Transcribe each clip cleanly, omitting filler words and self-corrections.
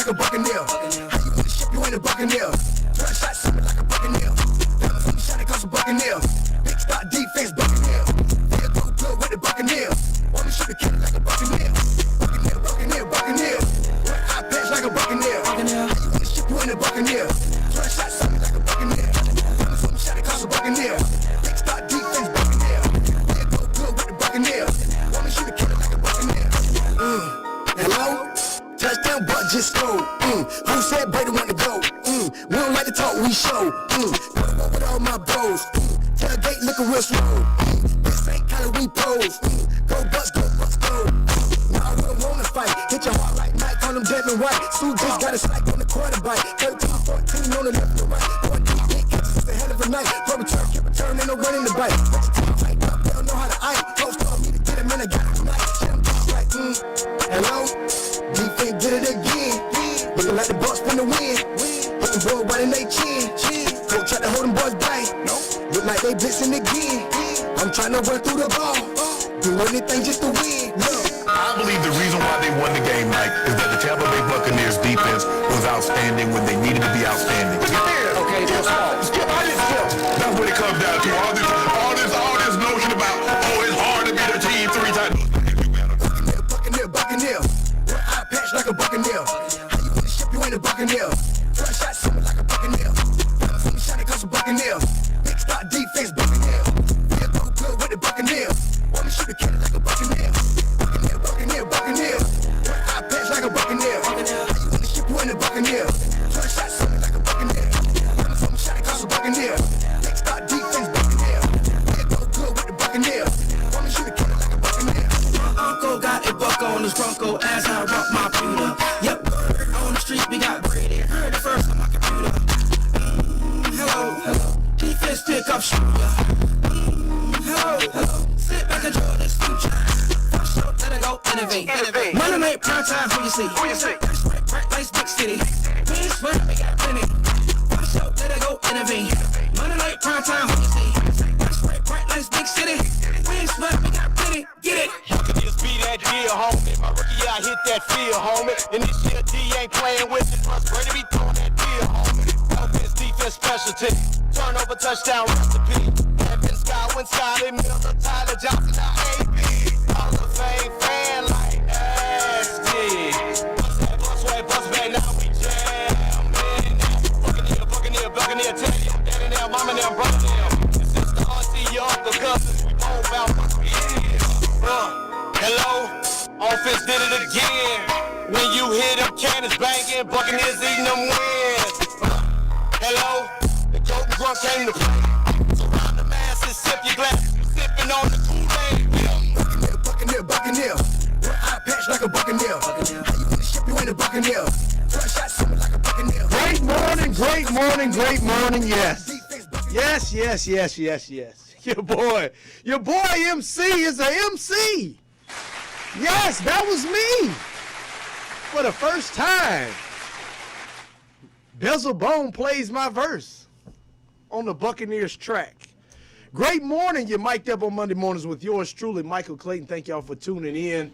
like a Buccaneer. How you wanna ship, you ain't a Buccaneer. One shot, something like a Buccaneer. Diamonds on me shining, cause a Buccaneer. Big spot defense, Buccaneer. Feel go good with the Buccaneer. Wanna shoot a kid like a Buccaneer. Buccaneer, Buccaneer, Buccaneer. One eye patch like a Buccaneer. How you wanna ship, you ain't a Buccaneer. One shot, something like a Buccaneer. Diamonds on me shining, cause a Buccaneer. Big spot defense, Buccaneer. Feel go good with the Buccaneer. Wanna shoot a kid like a Buccaneer. Hello? Touchdown, but just scored. Who said Brady want to go? We don't like to talk, we show. Put up with all my bros. Tailgate looking real slow. This ain't kinda we pose. Go Bucks, go Bucks, go. Now I don't wanna fight. Hit your heart like Mike on them Devin White. Sue just got a sack on the quarterback. 13-14 on the left and the right. Going deep, big catches, it's a hell of a night. Pro return, keep return, ain't no running the bite. Let your team tight up, they don't know how to ice. Coach told me to get him in, I got it tonight. Shit, I'm just like, hello? Defense did it again. Looking like the Bucks win the win. Put the ball right in they chin. Coach tried to hold them boys back. Look like they blitzing again. I'm trying to run through the ball. Do anything just to win. I believe the reason why they won the game, Mike, is that the Tampa Bay Buccaneers defense was outstanding when they needed to be outstanding. Okay, Skip. That's what it comes down to. All this notion about, it's hard to beat a team 3 times. Buccaneer. One eye patch like a Buccaneer. How you wanna ship, you ain't a Buccaneer. One shot, something like a Buccaneer. Diamonds on me shining, cause a Buccaneer. Big spot defense, Buccaneer. Feel go good with the Buccaneer. Wanna shoot a kid like a Buccaneer. Buccaneer. One eye patch like a Buccaneer. How you wanna ship, you ain't a Buccaneer. One shot, something like a Buccaneer. Diamonds on me shining, cause a Buccaneer. Big spot defense, Buccaneer. Feel go good with the Buccaneer. Wanna shoot a kid like a Buccaneer. Uncle got a buck on his Bronco as I rock my pewter. Yep, on the street we got Brady. Heard it first on my computer. Hello. Defense pick up shooter. Hello. Sit back and enjoy this future. First up, let it go, innovate. Money make prime time, who you see? That's right, bright lights, big city. We ain't sweat, we got plenty. First up, let it go, innovate. Money make prime time, who you see? That's right, bright lights, big city. We ain't sweat, we got plenty. Get it. Just be that deal, homie. My rookie, I hit that field, homie. And this year, D ain't playing with it. Plus, Brady be throwing that deal, homie. Offense, defense, specialty. Turnover, touchdown, recipe. Evans, Godwin, Scotty, Miller, Tyler Johnson, A.B. Hall of Fame fan like nasty. Bust back, now we jamming. Buccaneer, tell you. Daddy now, mama now, brother now. This is the auntie, your uncle, cousins. We all about what we is. Hello, offense did it again. When you hear them cannons banging, Buccaneers eating them wins. Hello, the Golden Grunt came to play. Surround the masses, sip your glass, sipping on the Kool-Aid. Buccaneer. One eye patch like a Buccaneer. How you wanna ship, you ain't a Buccaneer. One shot, something like a Buccaneer. Great morning, yes. Your boy MC is a MC. Yes, that was me. For the first time, Bezel Bone plays my verse on the Buccaneers track. Great morning, you're mic'd up on Monday mornings with yours truly, Michael Clayton. Thank y'all for tuning in.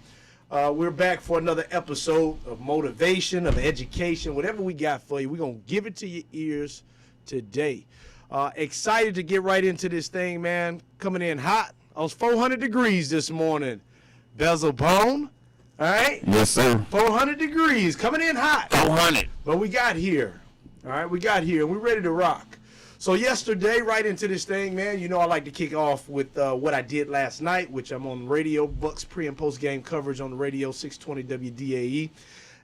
We're back for another episode of motivation, of education, whatever we got for you. We're going to give it to your ears today. Excited to get right into this thing, man. Coming in hot. I was 400 degrees this morning. Bezel Bone. All right? Yes, sir. 400 degrees. Coming in hot. 400. But we got here. All right? We got here. We're ready to rock. So yesterday, right into this thing, man, you know I like to kick off with what I did last night, which I'm on radio, Bucks pre- and post-game coverage on the radio, 620 WDAE.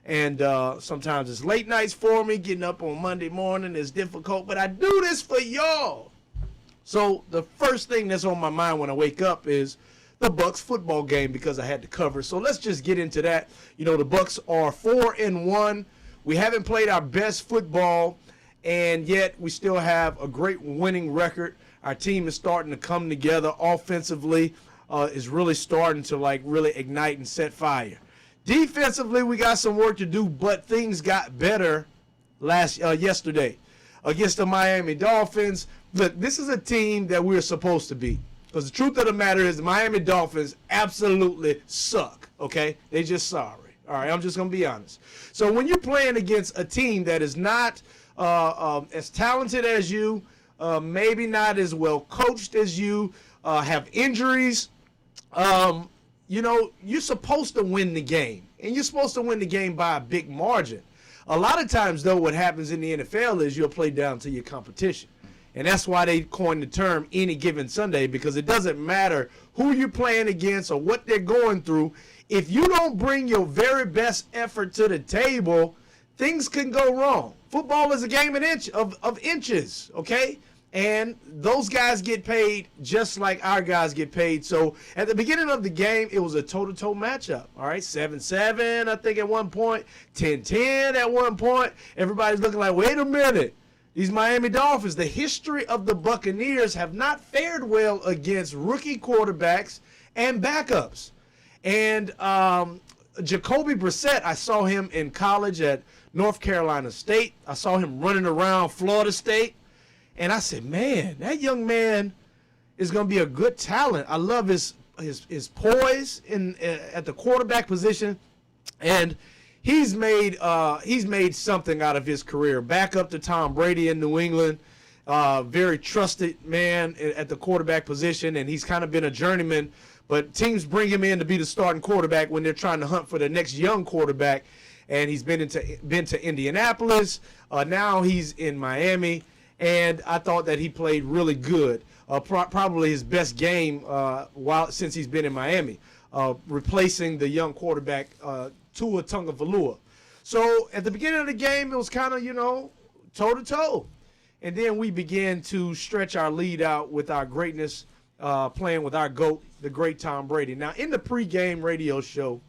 And sometimes it's late nights for me. Getting up on Monday morning is difficult, but I do this for y'all. So the first thing that's on my mind when I wake up is the Bucks football game because I had to cover. So let's just get into that. You know, the Bucks are 4-1. We haven't played our best football, and yet we still have a great winning record. Our team is starting to come together offensively, is really starting to really ignite and set fire. Defensively, we got some work to do, but things got better yesterday against the Miami Dolphins. Look, this is a team that we're supposed to beat. Because the truth of the matter is the Miami Dolphins absolutely suck, okay? They just sorry, All right, I'm just going to be honest. So when you're playing against a team that is not as talented as you, maybe not as well coached as you, have injuries, you're supposed to win the game. And you're supposed to win the game by a big margin. A lot of times, though, what happens in the NFL is you'll play down to your competition. And that's why they coined the term any given Sunday, because it doesn't matter who you're playing against or what they're going through. If you don't bring your very best effort to the table, things can go wrong. Football is a game of inches, okay? And those guys get paid just like our guys get paid. So at the beginning of the game, it was a toe-to-toe matchup. All right, 7-7, I think, at one point, 10-10 at one point. Everybody's looking like, wait a minute. These Miami Dolphins, the history of the Buccaneers have not fared well against rookie quarterbacks and backups. And Jacoby Brissett, I saw him in college at North Carolina State. I saw him running around Florida State. And I said, man, that young man is going to be a good talent. I love his poise at the quarterback position, and he's made something out of his career. Back up to Tom Brady in New England, very trusted man at the quarterback position, and he's kind of been a journeyman. But teams bring him in to be the starting quarterback when they're trying to hunt for the next young quarterback. And he's been to Indianapolis. Now he's in Miami. And I thought that he played really good, probably his best game since he's been in Miami, replacing the young quarterback Tua Tagovailoa. So at the beginning of the game, it was kind of, toe-to-toe. And then we began to stretch our lead out with our greatness, playing with our GOAT, the great Tom Brady. Now, in the pregame radio show,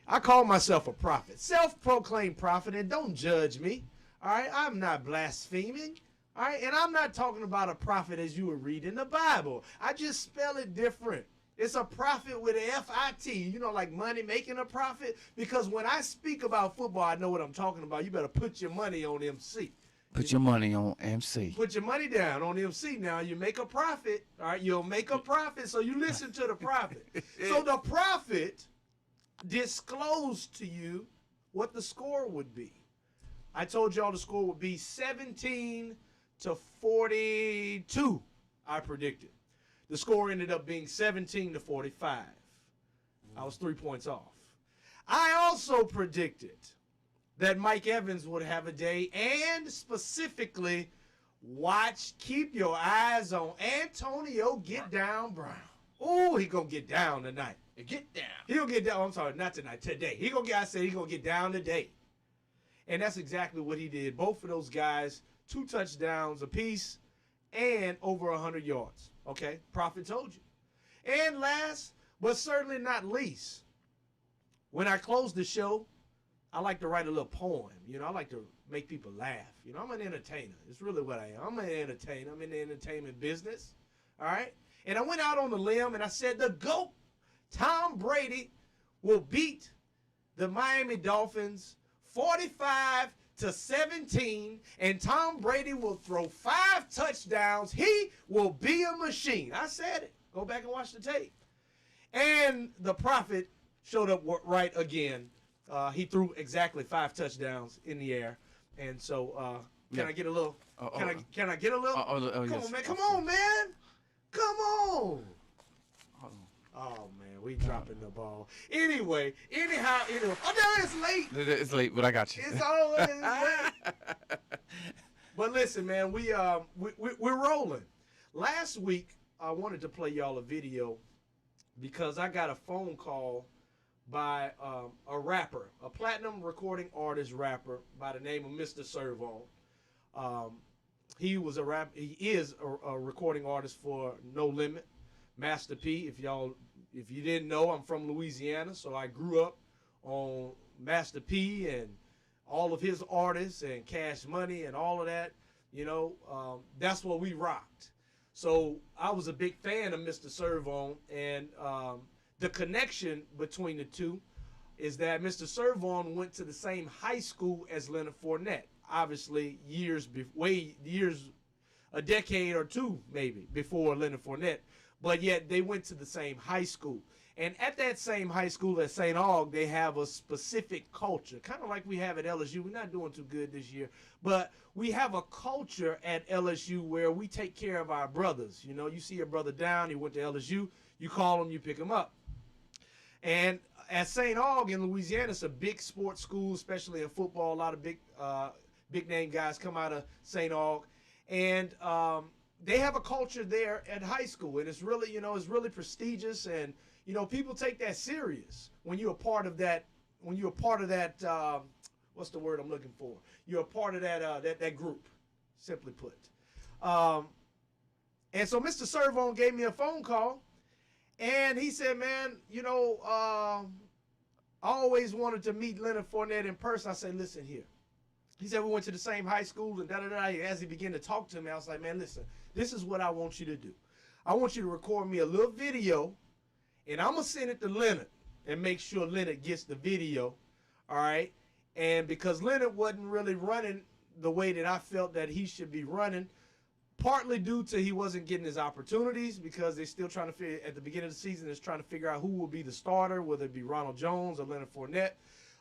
I call myself a prophet, self-proclaimed prophet, and don't judge me. All right, I'm not blaspheming. All right, and I'm not talking about a prophet as you would read in the Bible. I just spell it different. It's a prophet with an F-I-T, like money making a profit. Because when I speak about football, I know what I'm talking about. You better put your money on MC. Put your money on MC. Put your money down on MC. Now, you make a profit. All right, you'll make a profit, so you listen to the prophet. So the prophet disclosed to you what the score would be. I told y'all the score would be 17-42, I predicted. The score ended up being 17-45. I was 3 points off. I also predicted that Mike Evans would have a day, and specifically, keep your eyes on Antonio Get Down Brown. Oh, he gonna get down tonight. Get down. He gonna get down. I'm sorry, not tonight. Today. I said he gonna get down today. And that's exactly what he did. Both of those guys, 2 touchdowns apiece and over 100 yards. Okay? Prophet told you. And last, but certainly not least, when I close the show, I like to write a little poem. I like to make people laugh. I'm an entertainer. It's really what I am. I'm an entertainer. I'm in the entertainment business. All right? And I went out on the limb and I said the GOAT, Tom Brady, will beat the Miami Dolphins 45-17, and Tom Brady will throw 5 touchdowns. He will be a machine. I said it. Go back and watch the tape. And the prophet showed up right again. He threw exactly 5 touchdowns in the air. And so, can I get a little? Can I get a little? Come yes. on, man. Come on, man. Come on. Oh, man, we dropping the ball. Anyhow. Oh, no, it's late. It's late, but I got you. It's always late. But listen, man, we're rolling. Last week, I wanted to play y'all a video because I got a phone call by a rapper, a platinum recording artist rapper by the name of Mr. Servon. He is a recording artist for No Limit, Master P. If you didn't know, I'm from Louisiana, so I grew up on Master P and all of his artists and Cash Money and all of that. That's what we rocked. So I was a big fan of Mr. Servon, and the connection between the two is that Mr. Servon went to the same high school as Leonard Fournette. Obviously, a decade or two maybe before Leonard Fournette, but yet they went to the same high school. And at that same high school at St. Aug, they have a specific culture, kind of like we have at LSU. We're not doing too good this year, but we have a culture at LSU where we take care of our brothers. You know, you see your brother down, he went to LSU, you call him, you pick him up. And at St. Aug in Louisiana, it's a big sports school, especially in football. A lot of big name guys come out of St. Aug. And they have a culture there at high school, and it's really, it's really prestigious, and people take that serious when you're a part of that. When you're a part of that, what's the word I'm looking for? You're a part of that group, simply put. And so Mr. Servone gave me a phone call, and he said, "Man, I always wanted to meet Leonard Fournette in person." I said, "Listen here." He said, "We went to the same high school," and da-da-da. As he began to talk to me, I was like, "Man, listen, this is what I want you to do. I want you to record me a little video, and I'm going to send it to Leonard and make sure Leonard gets the video, all right?" And because Leonard wasn't really running the way that I felt that he should be running, partly due to he wasn't getting his opportunities because they're still trying to figure, at the beginning of the season, they're trying to figure out who will be the starter, whether it be Ronald Jones or Leonard Fournette.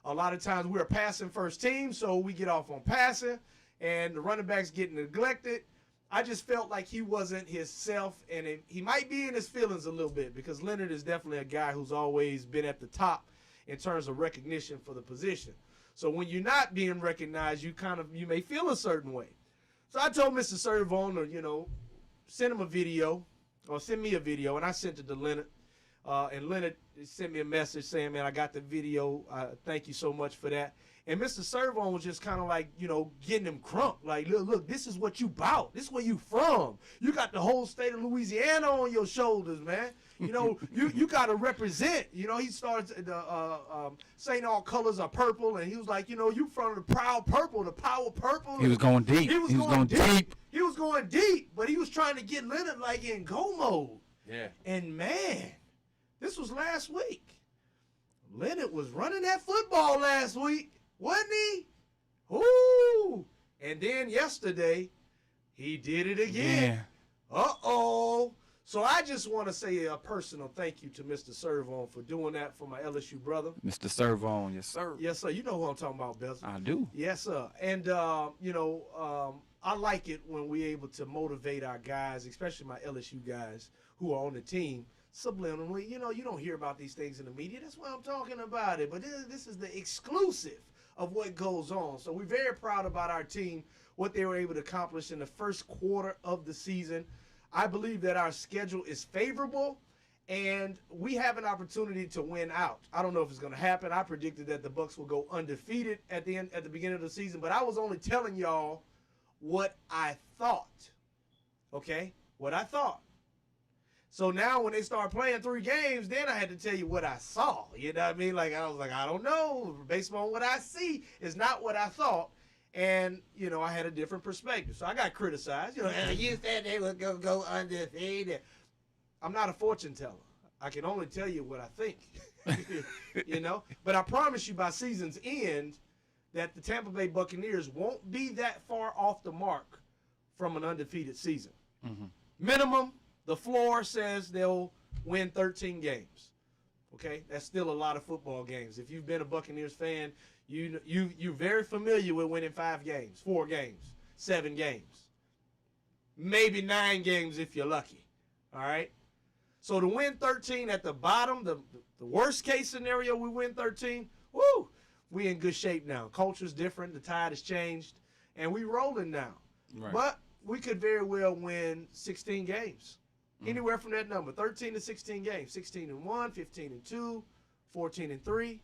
A lot of times we're a passing first team, so we get off on passing, and the running backs get neglected. I just felt like he wasn't his self, and he might be in his feelings a little bit because Leonard is definitely a guy who's always been at the top in terms of recognition for the position. So when you're not being recognized, you may feel a certain way. So I told Mr. Servone to, send him a video, or send me a video, and I sent it to Leonard. And Leonard sent me a message saying, "Man, I got the video. Thank you so much for that." And Mr. Servone was just kind of like, getting him crunk. Like, look, this is what you bout. This is where you from. You got the whole state of Louisiana on your shoulders, man. You got to represent. He started, saying all colors are purple. And he was like, you from the proud purple, the power purple. He was going deep. He was going deep. He was going deep, but he was trying to get Leonard like in go mode. Yeah. And man, this was last week. Leonard was running that football last week, wasn't he? Ooh. And then yesterday, he did it again. Yeah. Uh-oh. So I just want to say a personal thank you to Mr. Servone for doing that for my LSU brother. Mr. Servone, yes, sir. Yes, sir. You know who I'm talking about, Bezel. I do. Yes, sir. And, I like it when we're able to motivate our guys, especially my LSU guys who are on the team, subliminally. You don't hear about these things in the media. That's why I'm talking about it. But this is the exclusive of what goes on. So we're very proud about our team, what they were able to accomplish in the first quarter of the season. I believe that our schedule is favorable, and we have an opportunity to win out. I don't know if it's going to happen. I predicted that the Bucs will go undefeated at the beginning of the season, but I was only telling y'all what I thought. Okay? What I thought. So now when they start playing 3 games, then I had to tell you what I saw. You know what I mean? Like, I was like, I don't know. Based on what I see is not what I thought. And, I had a different perspective. So I got criticized. You said they would go undefeated. I'm not a fortune teller. I can only tell you what I think. But I promise you by season's end that the Tampa Bay Buccaneers won't be that far off the mark from an undefeated season. Mm-hmm. Minimum, the floor says they'll win 13 games. Okay? That's still a lot of football games. If you've been a Buccaneers fan, you're very familiar with winning 5 games, 4 games, 7 games. Maybe 9 games if you're lucky. All right? So to win 13 at the bottom, the worst case scenario, we win 13, woo! We in good shape now. Culture's different. The tide has changed. And we rolling now. Right. But we could very well win 16 games. Anywhere from that number. 13 to 16 games. 16-1, 15-2, 14-3.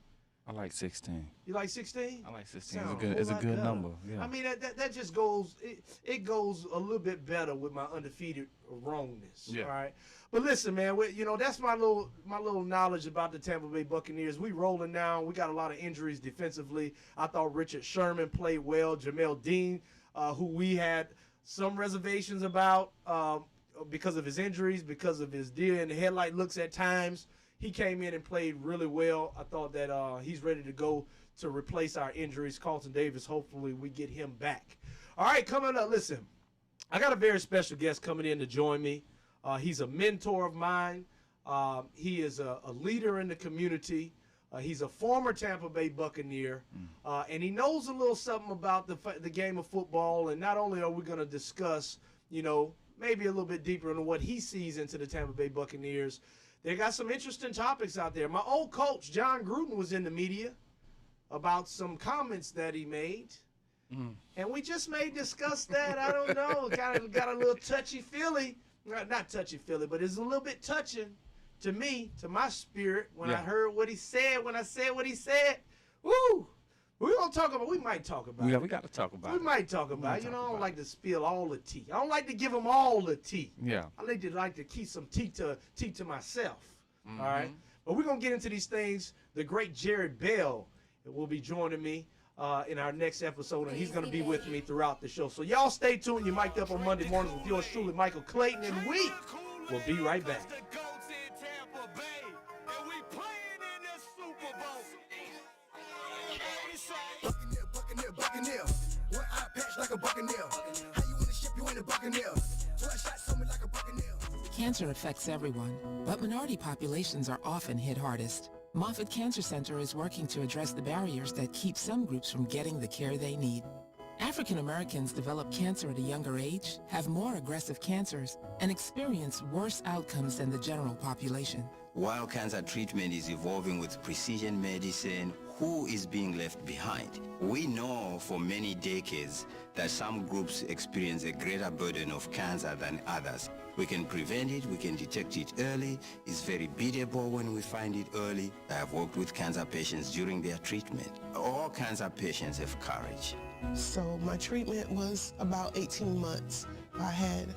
I like 16. You like 16? I like 16. Sound It's a whole lot good better. number. Yeah. I mean, that just goes, it goes a little bit better with my undefeated wrongness. Yeah. All right. But listen, man, that's my little knowledge about the Tampa Bay Buccaneers. We rolling now. We got a lot of injuries defensively. I thought Richard Sherman played well. Jamel Dean, who we had some reservations about because of his injuries, because of his deer in the headlight looks at times. He came in and played really well. I thought that he's ready to go to replace our injuries. Carlton Davis, hopefully we get him back. All right, coming up, listen, I got a very special guest coming in to join me. He's a mentor of mine. He is a leader in the community. He's a former Tampa Bay Buccaneer, and he knows a little something about the game of football. And not only are we going to discuss, maybe a little bit deeper into what he sees into the Tampa Bay Buccaneers, they got some interesting topics out there. My old coach, John Gruden, was in the media about some comments that he made. And we just may discuss that. I don't know. Got a little touchy-feely. Not touchy-feely, but it's a little bit touching to me, to my spirit, when I heard what he said, when I said what he said. Woo! We might talk about it. Yeah, we got to talk about it. We might talk about it. I don't like to spill all the tea. I don't like to give them all the tea. Yeah. I like to keep some tea to myself. All right? But we're going to get into these things. The great Jared Bell will be joining me in our next episode, and he's going to be with me throughout the show. So y'all stay tuned. You're mic'd up on Monday mornings with yours truly, Michael Clayton, and we will be right back. Buccaneer. One eye patch like a Buccaneer. How you wanna ship you in a Buccaneer? One shot on me like a Buccaneer. Cancer affects everyone, but minority populations are often hit hardest. Moffitt Cancer Center is working to address the barriers that keep some groups from getting the care they need. African Americans develop cancer at a younger age, have more aggressive cancers, and experience worse outcomes than the general population. While cancer treatment is evolving with precision medicine, who is being left behind? We know for many decades that some groups experience a greater burden of cancer than others. We can prevent it, we can detect it early. It's very beatable when we find it early. I have worked with cancer patients during their treatment. All cancer patients have courage. So my treatment was about 18 months. I had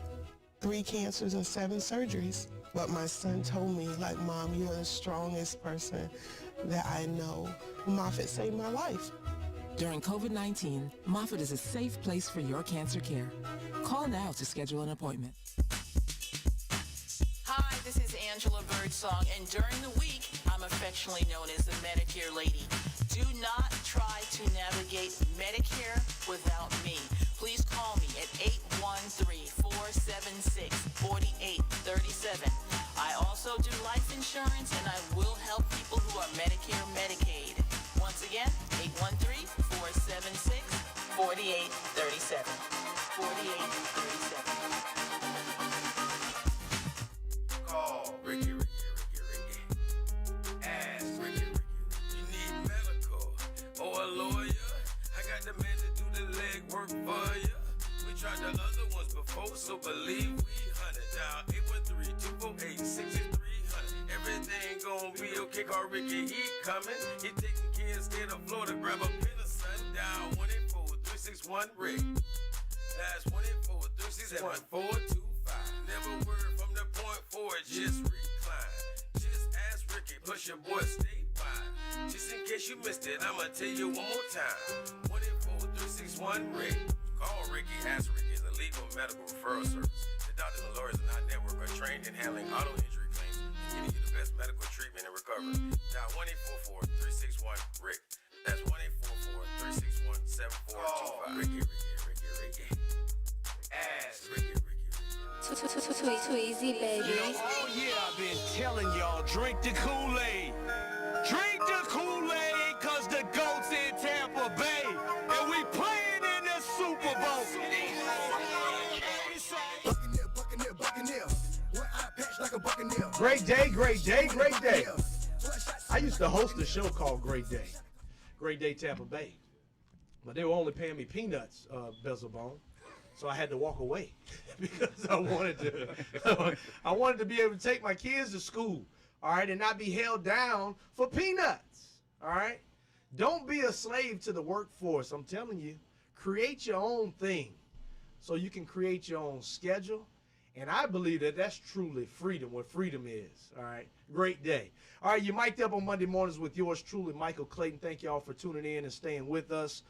3 cancers and 7 surgeries. But my son told me, like, Mom, you're the strongest person that I know. Moffitt saved my life. During COVID-19, Moffitt is a safe place for your cancer care. Call now to schedule an appointment. Hi, this is Angela Birdsong, and during the week, I'm affectionately known as the Medicare lady. Do not try to navigate Medicare without me. Please call me at 813-476-4837. I also do life insurance, and I will help people who are Medicare Medicaid. Once again, 813-476-4837. 4837. Call Ricky. Ask Ricky. You need medical or a lawyer? I got the man to do the legwork for you. We tried the other ones before, so believe we hunted down 813-248-6300. Everything gon' be okay. Call Ricky, he coming. He taking care of state of Florida. Grab a pen or sundown. 184-361-RICK. That's 184-361-425. Never word from the point forward, just recline. Just ask Ricky, plus your boy statewide. Just in case you missed it, I'ma tell you one more time. 184-361-RICK. Call Ricky, ask Ricky is a legal medical referral service. The doctors and lawyers in our network are trained in handling auto injury claims and getting you the best medical treatment and recovery. Dial 1-844-361-RICK. That's 1-844-361-7425. Ricky. Ask Ricky. Too easy, baby. Oh yeah, I've been telling y'all, drink the Kool-Aid. Drink the Kool-Aid, cause the GOAT's in Tampa Bay. And we playing in the Super Bowl. Buccaneer. One eye patch like a Buccaneer. Great day. I used to host a show called Great Day Tampa Bay. But they were only paying me peanuts, Bezelbone. So I had to walk away because I wanted to be able to take my kids to school, all right, and not be held down for peanuts, all right? Don't be a slave to the workforce. I'm telling you, create your own thing so you can create your own schedule. And I believe that that's truly freedom, what freedom is, all right? Great day. All right, you mic'd up on Monday mornings with yours truly, Michael Clayton. Thank y'all for tuning in and staying with us.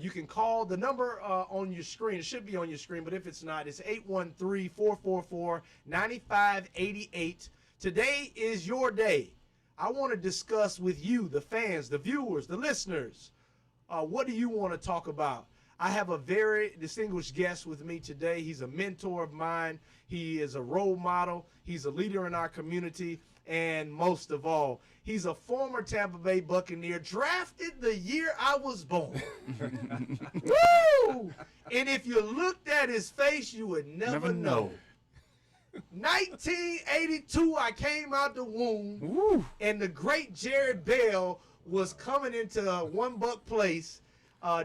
You can call the number on your screen. It should be on your screen, but if it's not, it's 813-444-9588. Today is your day. I want to discuss with you, the fans, the viewers, the listeners. What do you want to talk about? I have a very distinguished guest with me today. He's a mentor of mine. He is a role model. He's a leader in our community. And most of all, he's a former Tampa Bay Buccaneer, drafted the year I was born. Woo! And if you looked at his face, you would never know. 1982, I came out the womb, and the great Jared Bell was coming into $1 place,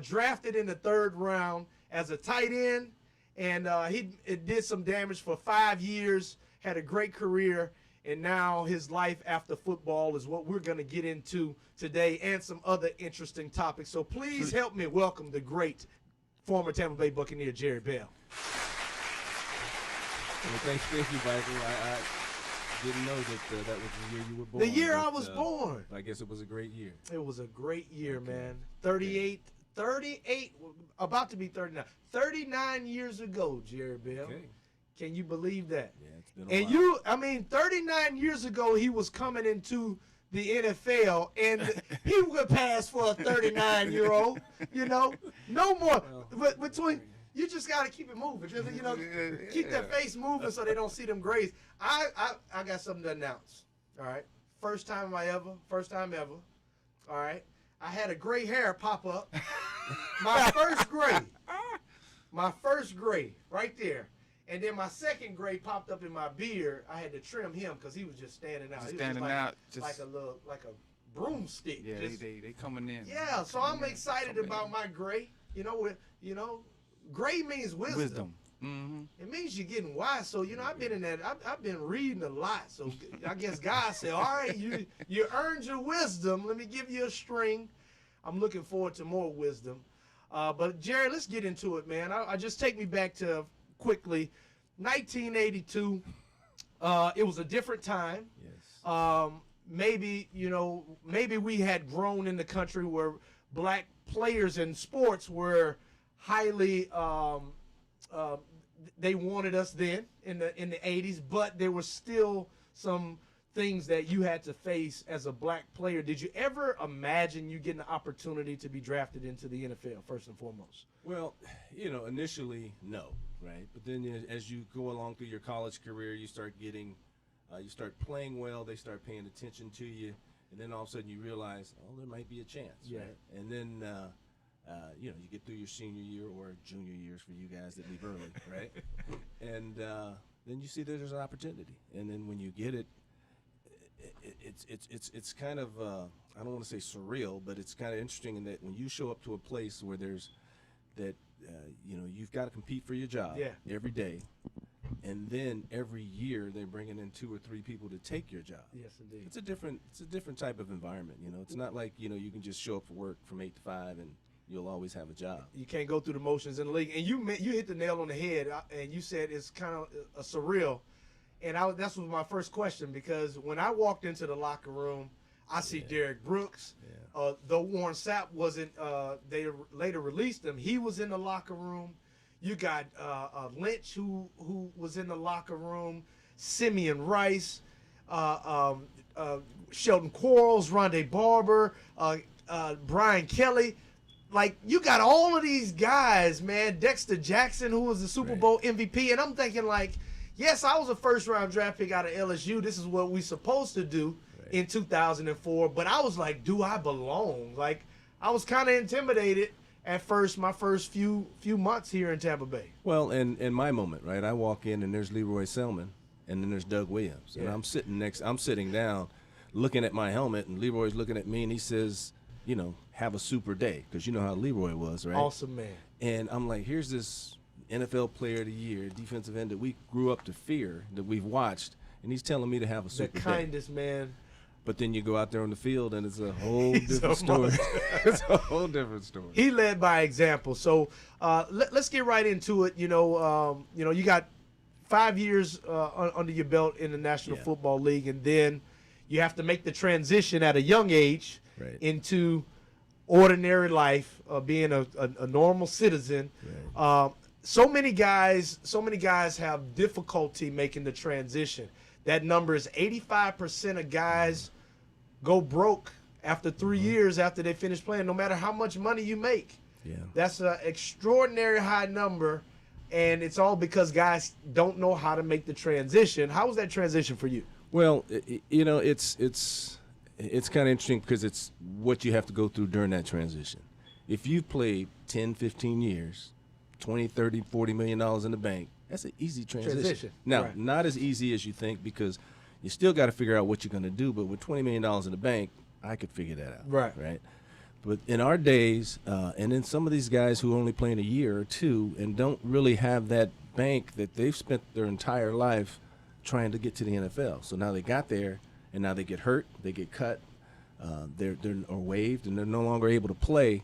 drafted in the 3rd round as a tight end, and he did some damage for 5 years, had a great career. And now his life after football is what we're going to get into today, and some other interesting topics. So please help me welcome the great former Tampa Bay Buccaneer, Jerry Bell. Well, thank you, Michael. I didn't know that that was the year you were born. The year I was born. I guess it was a great year. It was a great year, man. 38, about to be 39. 39 years ago, Jerry Bell. Okay. Can you believe that? Yeah, it's been a while. 39 years ago, he was coming into the NFL, and he would pass for a 39-year-old, no more. But between, you just got to keep it moving. Just, keep that face moving so they don't see them grays. I got something to announce, all right? First time ever, all right? I had a gray hair pop up. My first gray, right there. And then my second gray popped up in my beard. I had to trim him because he was just standing out. Like a broomstick. Yeah, they coming in. Yeah, so I'm excited about my gray. Gray means wisdom. Mm-hmm. It means you're getting wise. So I've been in that. I've been reading a lot. So I guess God said, "All right, you earned your wisdom. Let me give you a string." I'm looking forward to more wisdom. But Jerry, let's get into it, man. I just take me back to. Quickly, 1982. It was a different time. Yes. Maybe we had grown in the country where black players in sports were highly. They wanted us then in the 80s, but there were still some things that you had to face as a black player. Did you ever imagine you getting the opportunity to be drafted into the NFL first and foremost? Well, initially, no. Right, but then as you go along through your college career, you start playing well. They start paying attention to you, and then all of a sudden you realize, there might be a chance. Yeah. Right? And then you get through your senior year or junior years for you guys that leave early, right? And then you see there's an opportunity, and then when you get it, it's kind of I don't want to say surreal, but it's kind of interesting in that when you show up to a place where there's that. You've got to compete for your job every day, and then every year they're bringing in 2 or 3 people to take your job. Yes, indeed. It's a different type of environment. It's not like you can just show up for work from 8 to 5 and you'll always have a job. You can't go through the motions in the league. And you hit the nail on the head, and you said it's kind of surreal. And that was my first question, because when I walked into the locker room, I see Derek Brooks. Though Warren Sapp wasn't, they later released him. He was in the locker room. You got Lynch, who was in the locker room. Simeon Rice, Sheldon Quarles, Rondé Barber, Brian Kelly. Like, you got all of these guys, man. Dexter Jackson, who was the Super Bowl MVP. And I'm thinking, like, yes, I was a first-round draft pick out of LSU. This is what we supposed to do in 2004, but I was like, do I belong? Like, I was kind of intimidated at first, my first few months here in Tampa Bay. Well, in my moment, right, I walk in and there's Leroy Selman, and then there's Doug Williams, and I'm sitting down, looking at my helmet, and Leroy's looking at me, and he says, have a super day, because you know how Leroy was, right? Awesome man. And I'm like, here's this NFL Player of the Year, defensive end that we grew up to fear, that we've watched, and he's telling me to have a super day. The kindest man. But then you go out there on the field, and it's a whole different story. It's a whole different story. He led by example. So let's get right into it. You got 5 years under your belt in the National Football League, and then you have to make the transition at a young age into ordinary life, being a normal citizen. Right. So many guys have difficulty making the transition. That number is 85% of guys go broke after 3 years after they finish playing, no matter how much money you make. Yeah. That's an extraordinary high number, and it's all because guys don't know how to make the transition. How was that transition for you? Well, it's kind of interesting because it's what you have to go through during that transition. If you've played 10, 15 years, 20, 30, $40 million in the bank, that's an easy transition. Now, right. Not as easy as you think because you still got to figure out what you're going to do. But with $20 million in the bank, I could figure that out. Right. But in our days, and in some of these guys who are only playing a year or two and don't really have that bank that they've spent their entire life trying to get to the NFL. So now they got there, and now they get hurt, they get cut, they're waived, and they're no longer able to play.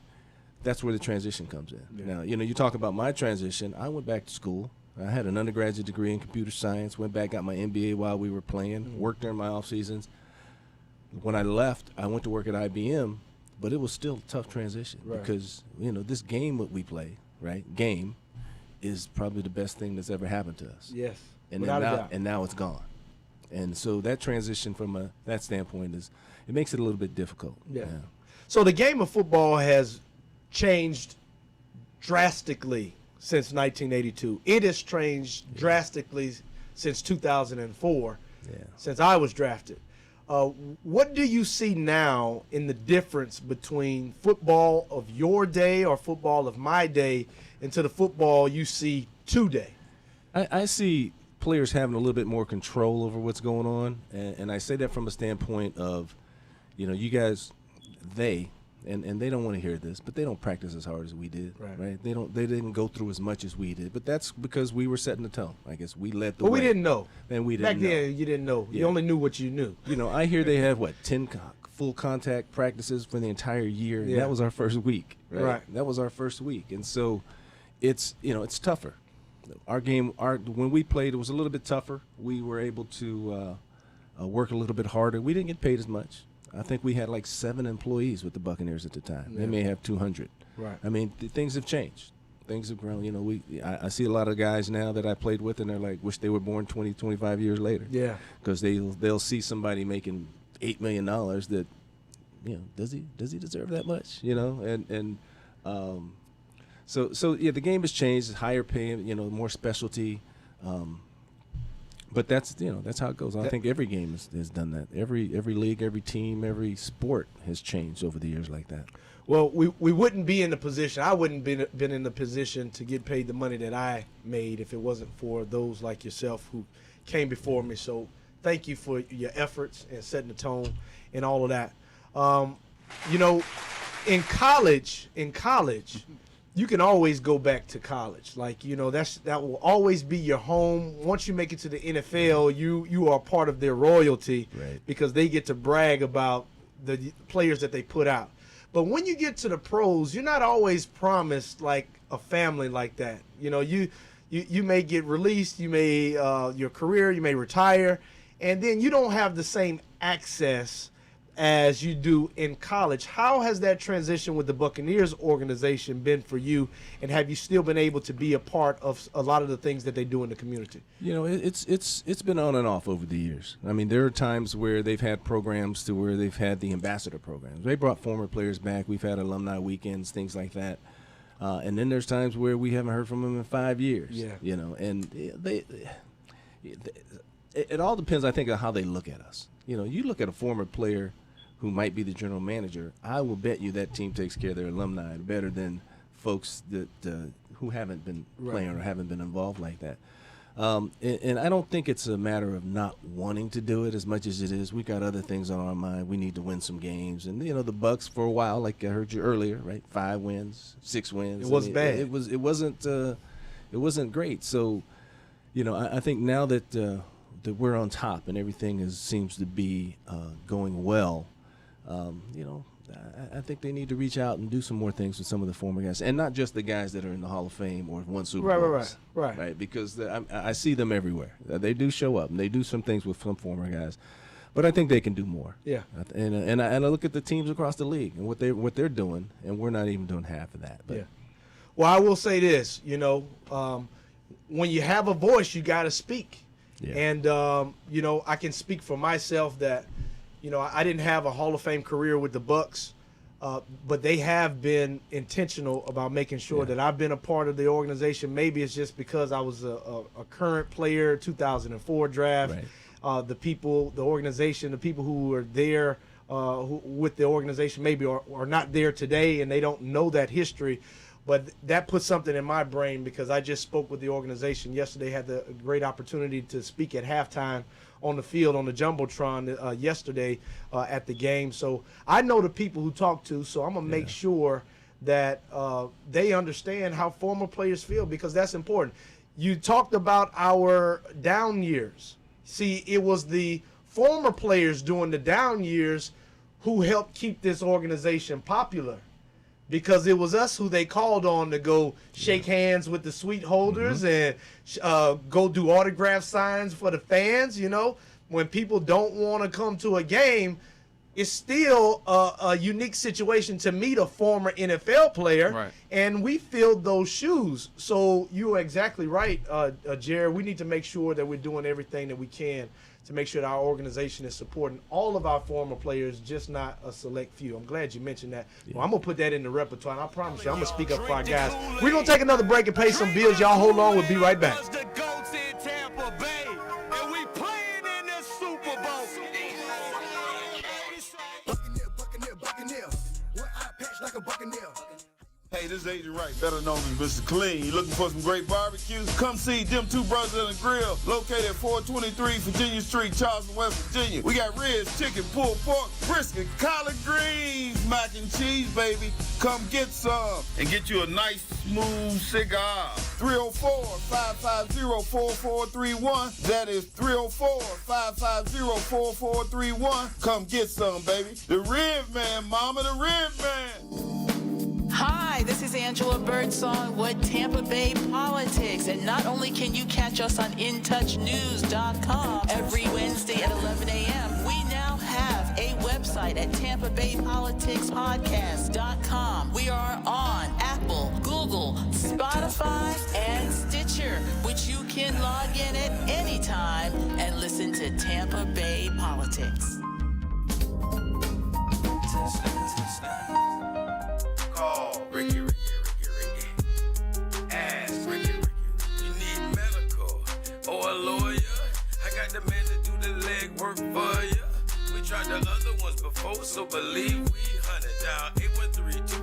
That's where the transition comes in. Yeah. Now, you talk about my transition. I went back to school. I had an undergraduate degree in computer science, went back, got my MBA while we were playing, worked during my off seasons. When I left, I went to work at IBM, but it was still a tough transition because, this game that we play, game is probably the best thing that's ever happened to us. Yes, and without a doubt. And now it's gone. And so that transition from that standpoint it makes it a little bit difficult. Yeah. So the game of football has changed drastically since 1982. It has changed drastically since 2004, since I was drafted. What do you see now in the difference between football of your day or football of my day into the football you see today? I see players having a little bit more control over what's going on, and I say that from a standpoint of, you guys, and they don't want to hear this, but they don't practice as hard as we did, right? They didn't go through as much as we did, but that's because we were setting the tone. I guess we led the way. But we didn't know. And we didn't Back then, you didn't know. Yeah. You only knew what you knew. I hear they have 10 full contact practices for the entire year. And that was our first week, right? That was our first week, and so it's it's tougher. Our game, when we played, it was a little bit tougher. We were able to work a little bit harder. We didn't get paid as much. I think we had 7 employees with the Buccaneers at the time. Yeah. They may have 200. Right. I mean, things have changed. Things have grown. I see a lot of guys now that I played with, and they're like, wish they were born 20, 25 years later. Yeah. Because they'll see somebody making $8 million that, does he deserve that much? So the game has changed. It's higher pay, more specialty. But that's how it goes. I think every game has done that. Every league, every team, every sport has changed over the years like that. Well, we wouldn't be in the position. I wouldn't been in the position to get paid the money that I made if it wasn't for those like yourself who came before me. So thank you for your efforts and setting the tone and all of that. In college, you can always go back to college. That will always be your home. Once you make it to the NFL, you are part of their royalty because they get to brag about the players that they put out. But when you get to the pros, you're not always promised a family like that. You may get released, you may your career, you may retire, and then you don't have the same access as you do in college. How has that transition with the Buccaneers organization been for you, and have you still been able to be a part of a lot of the things that they do in the community? It's been on and off over the years. I mean, there are times where they've had programs to where they've had the ambassador programs. They brought former players back. We've had alumni weekends, things like that. And then there's times where we haven't heard from them in 5 years. Yeah. And it all depends, I think, on how they look at us. You look at a former player who might be the general manager, I will bet you that team takes care of their alumni better than folks that who haven't been playing or haven't been involved like that. And I don't think it's a matter of not wanting to do it as much as it is we got other things on our mind. We need to win some games. And, the Bucs for a while, like I heard you earlier, right, 5 wins, 6 wins. It was bad. It wasn't great. So, I think now that we're on top and everything seems to be going well, I think they need to reach out and do some more things with some of the former guys, and not just the guys that are in the Hall of Fame or won Super Bowls. Right. Because I see them everywhere. They do show up and they do some things with some former guys, but I think they can do more. Yeah. And I look at the teams across the league and what they're doing, and we're not even doing half of that. But. Yeah. Well, I will say this. When you have a voice, you got to speak. Yeah. And I can speak for myself that. I didn't have a Hall of Fame career with the Bucs, but they have been intentional about making sure that I've been a part of the organization. Maybe it's just because I was a current player, 2004 draft. the people, the organization, the people who are there with the organization maybe are not there today and they don't know that history. But that puts something in my brain because I just spoke with the organization yesterday, had the great opportunity to speak at halftime on the field on the Jumbotron yesterday at the game. So I know the people who talk to, so I'm going to make sure that they understand how former players feel because that's important. You talked about our down years. See, it was the former players during the down years who helped keep this organization popular. Because it was us who they called on to go shake hands with the suite holders and go do autograph signs for the fans. You know, when people don't want to come to a game, it's still a unique situation to meet a former NFL player. Right. And we filled those shoes. So you're exactly right, Jared. We need to make sure that we're doing everything that we can to make sure that our organization is supporting all of our former players, just not a select few. I'm glad you mentioned that. Yeah. Well, I'm going to put that in the repertoire, and I promise you, I'm going to speak up for our guys. We're going to take another break and pay some bills. Y'all hold on. We'll be right back. The GOATs in Tampa Bay, and we playing in the Super Bowl. Buccaneer. One eye patch like a Buccaneer. Hey, this is Agent Wright, better known as Mr. Clean. You looking for some great barbecue? Come see them two brothers on the grill, located at 423 Virginia Street, Charleston, West Virginia. We got ribs, chicken, pulled pork, brisket, collard greens, mac and cheese, baby. Come get some and get you a nice, smooth cigar. 304-550-4431. That is 304-550-4431. Come get some, baby. The Rib Man, mama, the Rib Man. Hi, this is Angela Birdsong with Tampa Bay Politics. And not only can you catch us on InTouchNews.com every Wednesday at 11 a.m., we now have a website at TampaBayPoliticsPodcast.com. We are on Apple, Google, Spotify, and Stitcher, which you can log in at any time and listen to Tampa Bay Politics. Call Ricky. Ask Ricky. You need medical or a lawyer? I got the man to do the legwork for you. We tried the other ones before, so believe we hunted down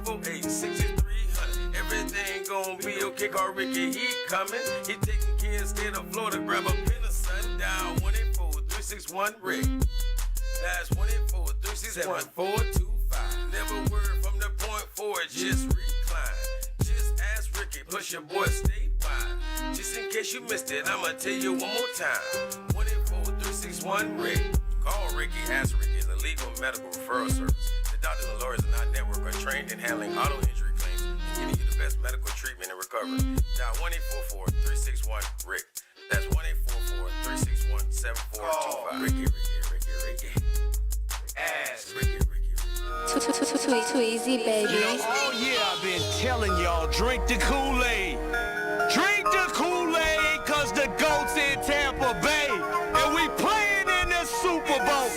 813-248-6300. Everything gon' be okay. Call Ricky, he coming. He taking care of state of Florida. Grab a pen or sundown 184-361-RICK. That's 184-361-425. Never word from the point forward, just recline. Just ask Ricky, plus your boy statewide. Just in case you missed it, I'ma tell you one more time. 184-361-RICK. Call Ricky, ask Ricky. It's a legal medical referral service. The doctors and lawyers in our network are trained in handling auto injury claims and giving you the best medical treatment and recovery. Dial 1-844-361-RICK. That's 1-844-361-7425. Ricky. Ask Ricky. Too easy, baby. You know, all year I've been telling y'all, drink the Kool-Aid. Drink the Kool-Aid, cause the GOATs in Tampa Bay, and we playing in the Super Bowl.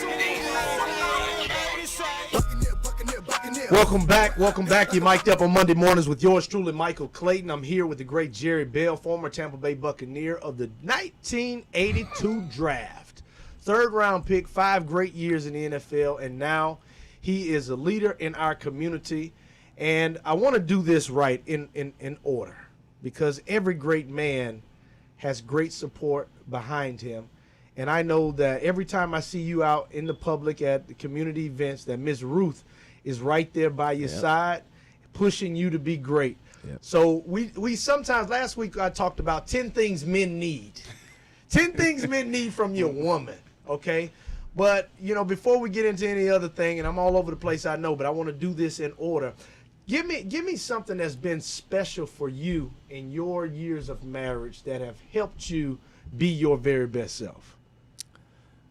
Welcome back. You mic'd up on Monday mornings with yours truly, Michael Clayton. I'm here with the great Jerry Bell, former Tampa Bay Buccaneer of the 1982 draft. Third round pick, 5 great years in the NFL, and now he is a leader in our community. And I want to do this right in order, because every great man has great support behind him. And I know that every time I see you out in the public at the community events, that Miss Ruth is right there by your side, pushing you to be great. So we sometimes, last week I talked about 10 things men need. 10 things men need from your woman, okay? But, you know, before we get into any other thing, and I'm all over the place, I know, but I want to do this in order. Give me something that's been special for you in your years of marriage that have helped you be your very best self.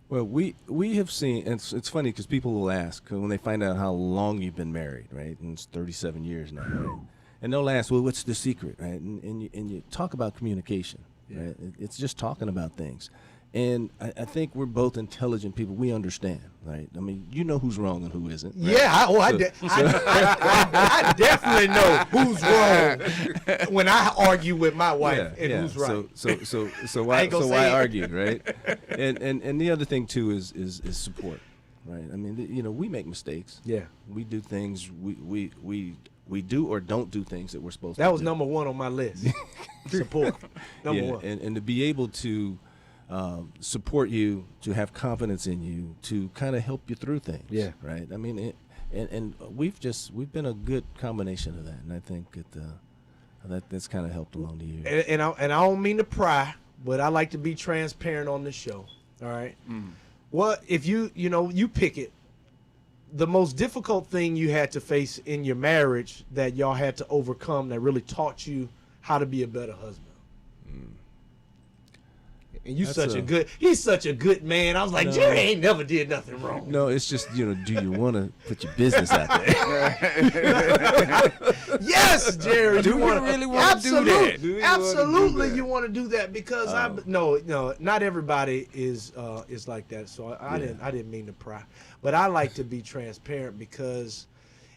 Well, we have seen, and it's funny because people will ask when they find out how long you've been married, right? And it's 37 years now, right? And they'll ask, well, what's the secret, right? And you talk about communication, right? It's just talking about things. And I think we're both intelligent people. We understand, right? I mean, you know who's wrong and who isn't. Right? Yeah, I definitely know who's wrong when I argue with my wife and who's right. So why argue, right? And the other thing too is support, right? I mean, we make mistakes. Yeah, we do things. We do or don't do things that we're supposed to do. That was number one on my list. Support. Number one. And to be able to support you, to have confidence in you, to kind of help you through things. Yeah. Right. I mean, and we've been a good combination of that, and I think that's kind of helped along the years. And I don't mean to pry, but I like to be transparent on the show. All right. Well, if you pick it, the most difficult thing you had to face in your marriage that y'all had to overcome that really taught you how to be a better husband. And he's such a good man. I was like, Jerry ain't never did nothing wrong. No, it's just, do you want to put your business out there? Yes, Jerry. Do you really want to do that? Absolutely, you want to do that because no, not everybody is like that. So I didn't mean to pry, but I like to be transparent because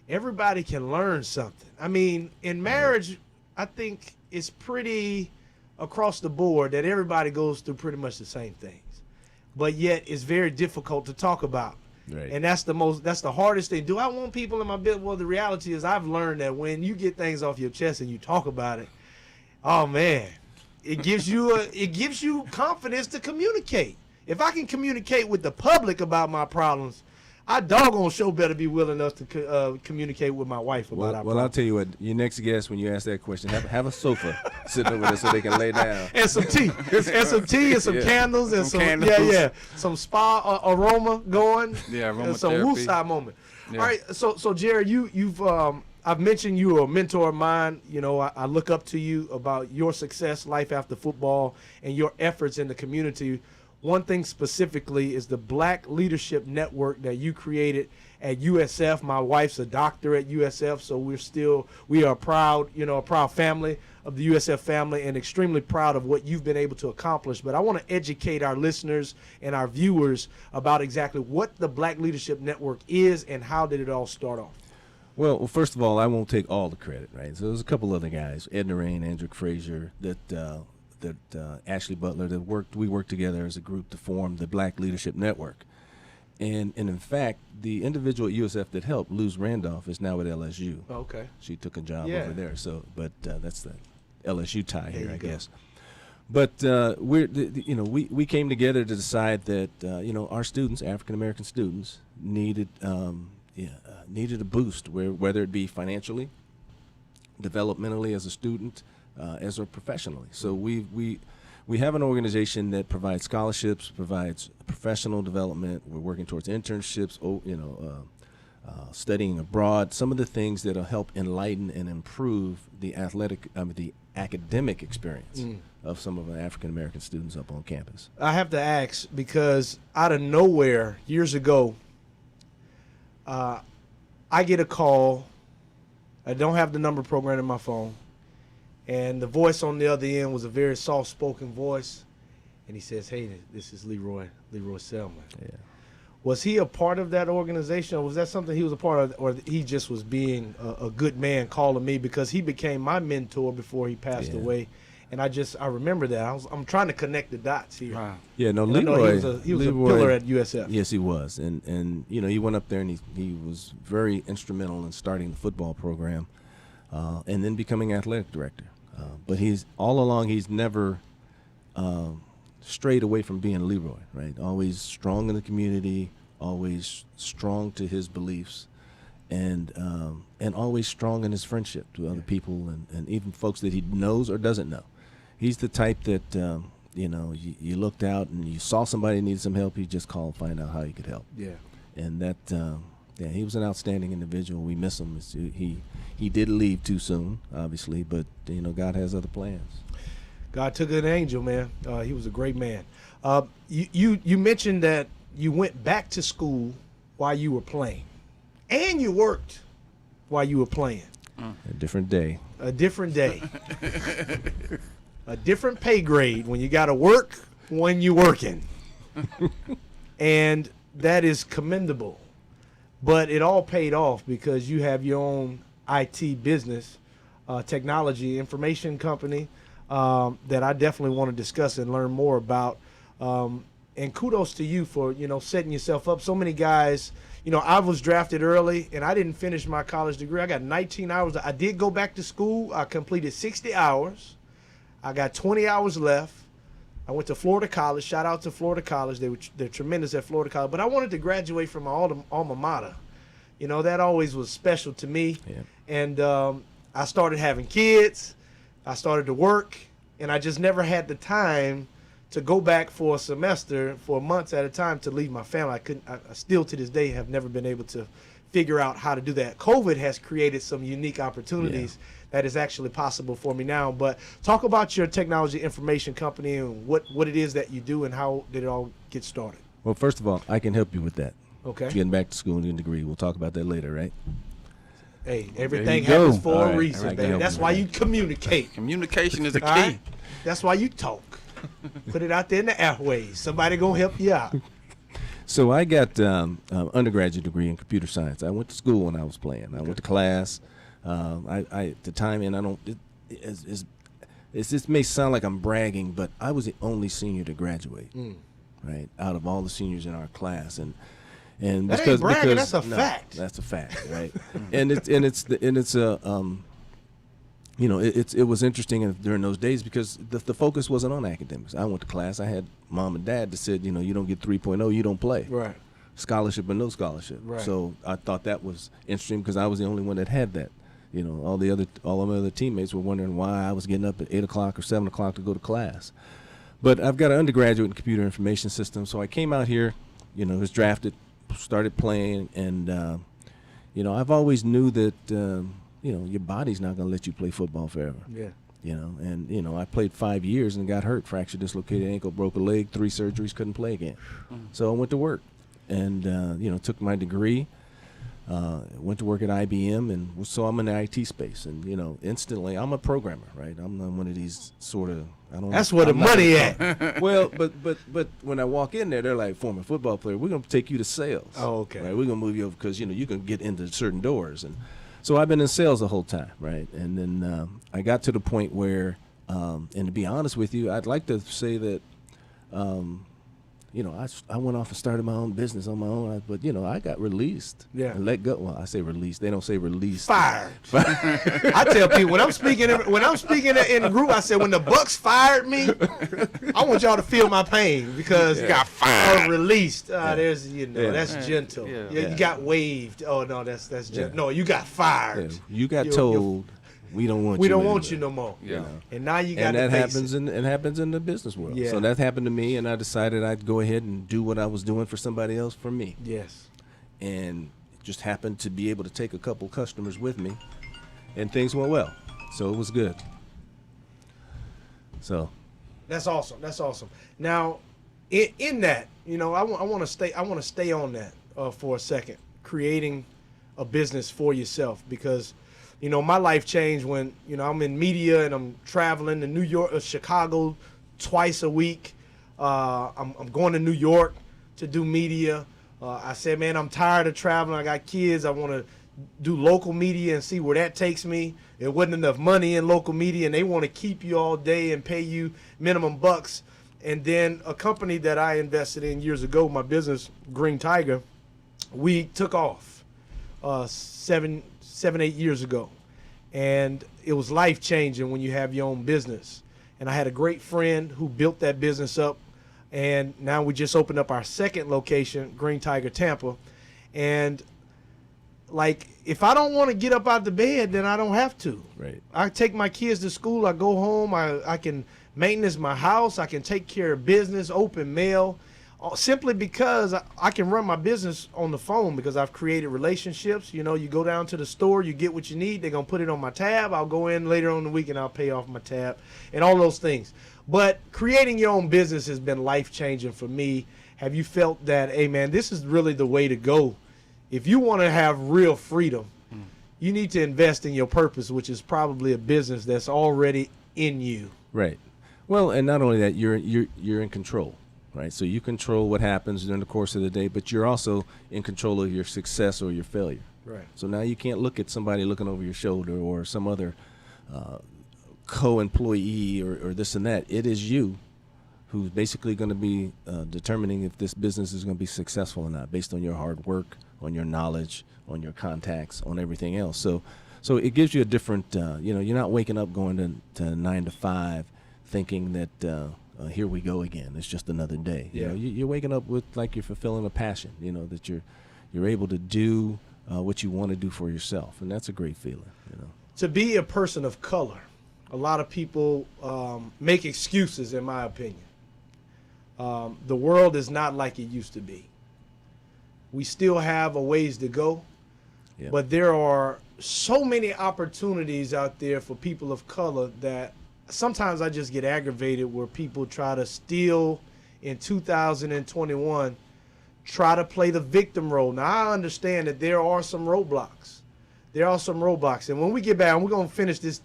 everybody can learn something. I mean, in marriage, I think it's pretty across the board that everybody goes through pretty much the same things, but yet it's very difficult to talk about. Right. And that's the hardest thing. Do I want people in my business? Well, the reality is I've learned that when you get things off your chest and you talk about it, oh man, it gives you confidence to communicate. If I can communicate with the public about my problems, I doggone sure better be willing enough to communicate with my wife about our problems. Well, I'll tell you what. Your next guest, when you ask that question, have a sofa sitting over there so they can lay down. And some tea. And some candles. And some candles. Some spa aroma going. Yeah, aromatherapy. And some woosah moment. Yeah. All right. So Jerry, you've I've mentioned you are a mentor of mine. I look up to you about your success, life after football, and your efforts in the community. One thing specifically is the Black Leadership Network that you created at USF. My wife's a doctor at USF, so we are proud, a proud family of the USF family and extremely proud of what you've been able to accomplish. But I want to educate our listeners and our viewers about exactly what the Black Leadership Network is and how did it all start off. Well, first of all, I won't take all the credit, right? So there's a couple other guys, Edna Rain, Andrew Frazier, that Ashley Butler, we worked together as a group to form the Black Leadership Network. And in fact, the individual at USF that helped, Luz Randolph, is now at LSU. Oh, okay. She took a job over there. So, but that's the LSU tie here, I guess. But we came together to decide that our students, African American students, needed a boost, whether it be financially, developmentally as a student, as or professionally. So we have an organization that provides scholarships, provides professional development. We're working towards internships, studying abroad, some of the things that'll help enlighten and improve the academic experience of some of our African American students up on campus. I have to ask because out of nowhere, years ago, I get a call. I don't have the number programmed in my phone. And the voice on the other end was a very soft-spoken voice. And he says, hey, this is Leroy Selman. Yeah. Was he a part of that organization, or was that something he was a part of, or he just was being a good man calling me because he became my mentor before he passed away? And I remember that. I'm trying to connect the dots here. Wow. Yeah, no, and Leroy. He was a pillar at USF. Yes, he was. And he went up there and he was very instrumental in starting the football program and then becoming athletic director. But he's never strayed away from being Leroy, right? Always strong in the community, always strong to his beliefs, and always strong in his friendship to other people and even folks that he knows or doesn't know. He's the type that you looked out and you saw somebody needed some help, you just called, find out how you could help. Yeah. And that he was an outstanding individual. We miss him. He did leave too soon, obviously, but God has other plans. God took an angel, man. He was a great man. You mentioned that you went back to school while you were playing, and you worked while you were playing. A different day. A different day. A different pay grade when you got to work when you're working. And that is commendable. But it all paid off because you have your own IT business, technology, information company that I definitely want to discuss and learn more about. And kudos to you for, setting yourself up. So many guys, I was drafted early and I didn't finish my college degree. I got 19 hours. I did go back to school. I completed 60 hours. I got 20 hours left. I went to Florida College. Shout out to Florida College. They're tremendous at Florida College. But I wanted to graduate from my alma mater. That always was special to me. Yeah. And I started having kids. I started to work. And I just never had the time to go back for a semester for months at a time to leave my family. I still to this day have never been able to figure out how to do that. COVID has created some unique opportunities that is actually possible for me now. But talk about your technology information company and what it is that you do and how did it all get started. Well, first of all, I can help you with that. Okay. Getting back to school and getting a degree. We'll talk about that later, right? Hey, everything happens for a reason, right, baby. That's why you communicate. Communication is the key. Right? That's why you talk. Put it out there in the airways. Somebody gonna help you out. So I got undergraduate degree in computer science. I went to school when I was playing. I went to class. I at the time, and I don't. This may sound like I'm bragging, but I was the only senior to graduate, right, out of all the seniors in our class, and that because ain't bragging, that's a fact. That's a fact, right? It was interesting during those days because the focus wasn't on academics. I went to class. I had mom and dad that said, you don't get 3.0, you don't play. Right. Scholarship or no scholarship. Right. So I thought that was interesting because I was the only one that had that. All of my other teammates were wondering why I was getting up at 8 o'clock or 7 o'clock to go to class. But I've got an undergraduate in computer information systems, so I came out here, was drafted, started playing, and I've always knew that your body's not going to let you play football forever. Yeah. I played 5 years and got hurt, fractured, dislocated ankle, broke a leg, 3 surgeries, couldn't play again. So I went to work and, took my degree, went to work at IBM, and so I'm in the IT space. And, instantly, I'm a programmer, right? I'm not one of these sort of, That's where the money at. Well, but when I walk in there, they're like, former football player, we're going to take you to sales. Oh, okay. Right? We're going to move you over because, you can get into certain doors. And so I've been in sales the whole time, right? And then I got to the point where, and to be honest with you, I'd like to say that, I went off and started my own business on my own, but, I got released. Yeah. And let go. Well, I say released. They don't say released. Fired. I tell people when I'm speaking in the group, I said when the Bucks fired me, I want y'all to feel my pain because you got fired. Released. There's that's gentle. Yeah. You got waived. Oh no, that's gentle. Yeah. No, you got fired. Yeah. You got told. We don't want you. We don't want you no more. Yeah. And now you got. And that happens in the business world. Yeah. So that happened to me, and I decided I'd go ahead and do what I was doing for somebody else for me. Yes. And just happened to be able to take a couple customers with me, and things went well. So it was good. So. That's awesome. That's awesome. Now, in that, I want to stay on that for a second. Creating a business for yourself because. My life changed when, I'm in media and I'm traveling to New York or Chicago twice a week. I'm going to New York to do media. I said, man, I'm tired of traveling. I got kids. I want to do local media and see where that takes me. There wasn't enough money in local media, and they want to keep you all day and pay you minimum bucks. And then a company that I invested in years ago, my business, Green Tiger, we took off 7, 8 years ago. And it was life-changing when you have your own business. And I had a great friend who built that business up. And now we just opened up our second location, Green Tiger, Tampa. And, if I don't want to get up out the bed, then I don't have to. Right. I take my kids to school. I go home. I can maintenance my house. I can take care of business, open mail. Simply because I can run my business on the phone because I've created relationships. You go down to the store, you get what you need. They're going to put it on my tab. I'll go in later on the week and I'll pay off my tab and all those things. But creating your own business has been life-changing for me. Have you felt that, hey, man, this is really the way to go? If you want to have real freedom, you need to invest in your purpose, which is probably a business that's already in you. Right. Well, and not only that, you're in control, right? So you control what happens during the course of the day, but you're also in control of your success or your failure. Right. So now you can't look at somebody looking over your shoulder or some other co-employee or this and that. It is you who's basically going to be determining if this business is going to be successful or not based on your hard work, on your knowledge, on your contacts, on everything else. So it gives you a different, you're not waking up going to 9 to 5 thinking that here we go again. It's just another day. Yeah. You're waking up with like you're fulfilling a passion, that you're able to do what you want to do for yourself. And that's a great feeling, To be a person of color, a lot of people make excuses, in my opinion. The world is not like it used to be. We still have a ways to go, but there are so many opportunities out there for people of color that sometimes I just get aggravated where people try to still, in 2021, try to play the victim role. Now, I understand that there are some roadblocks. And when we get back, we're going to finish this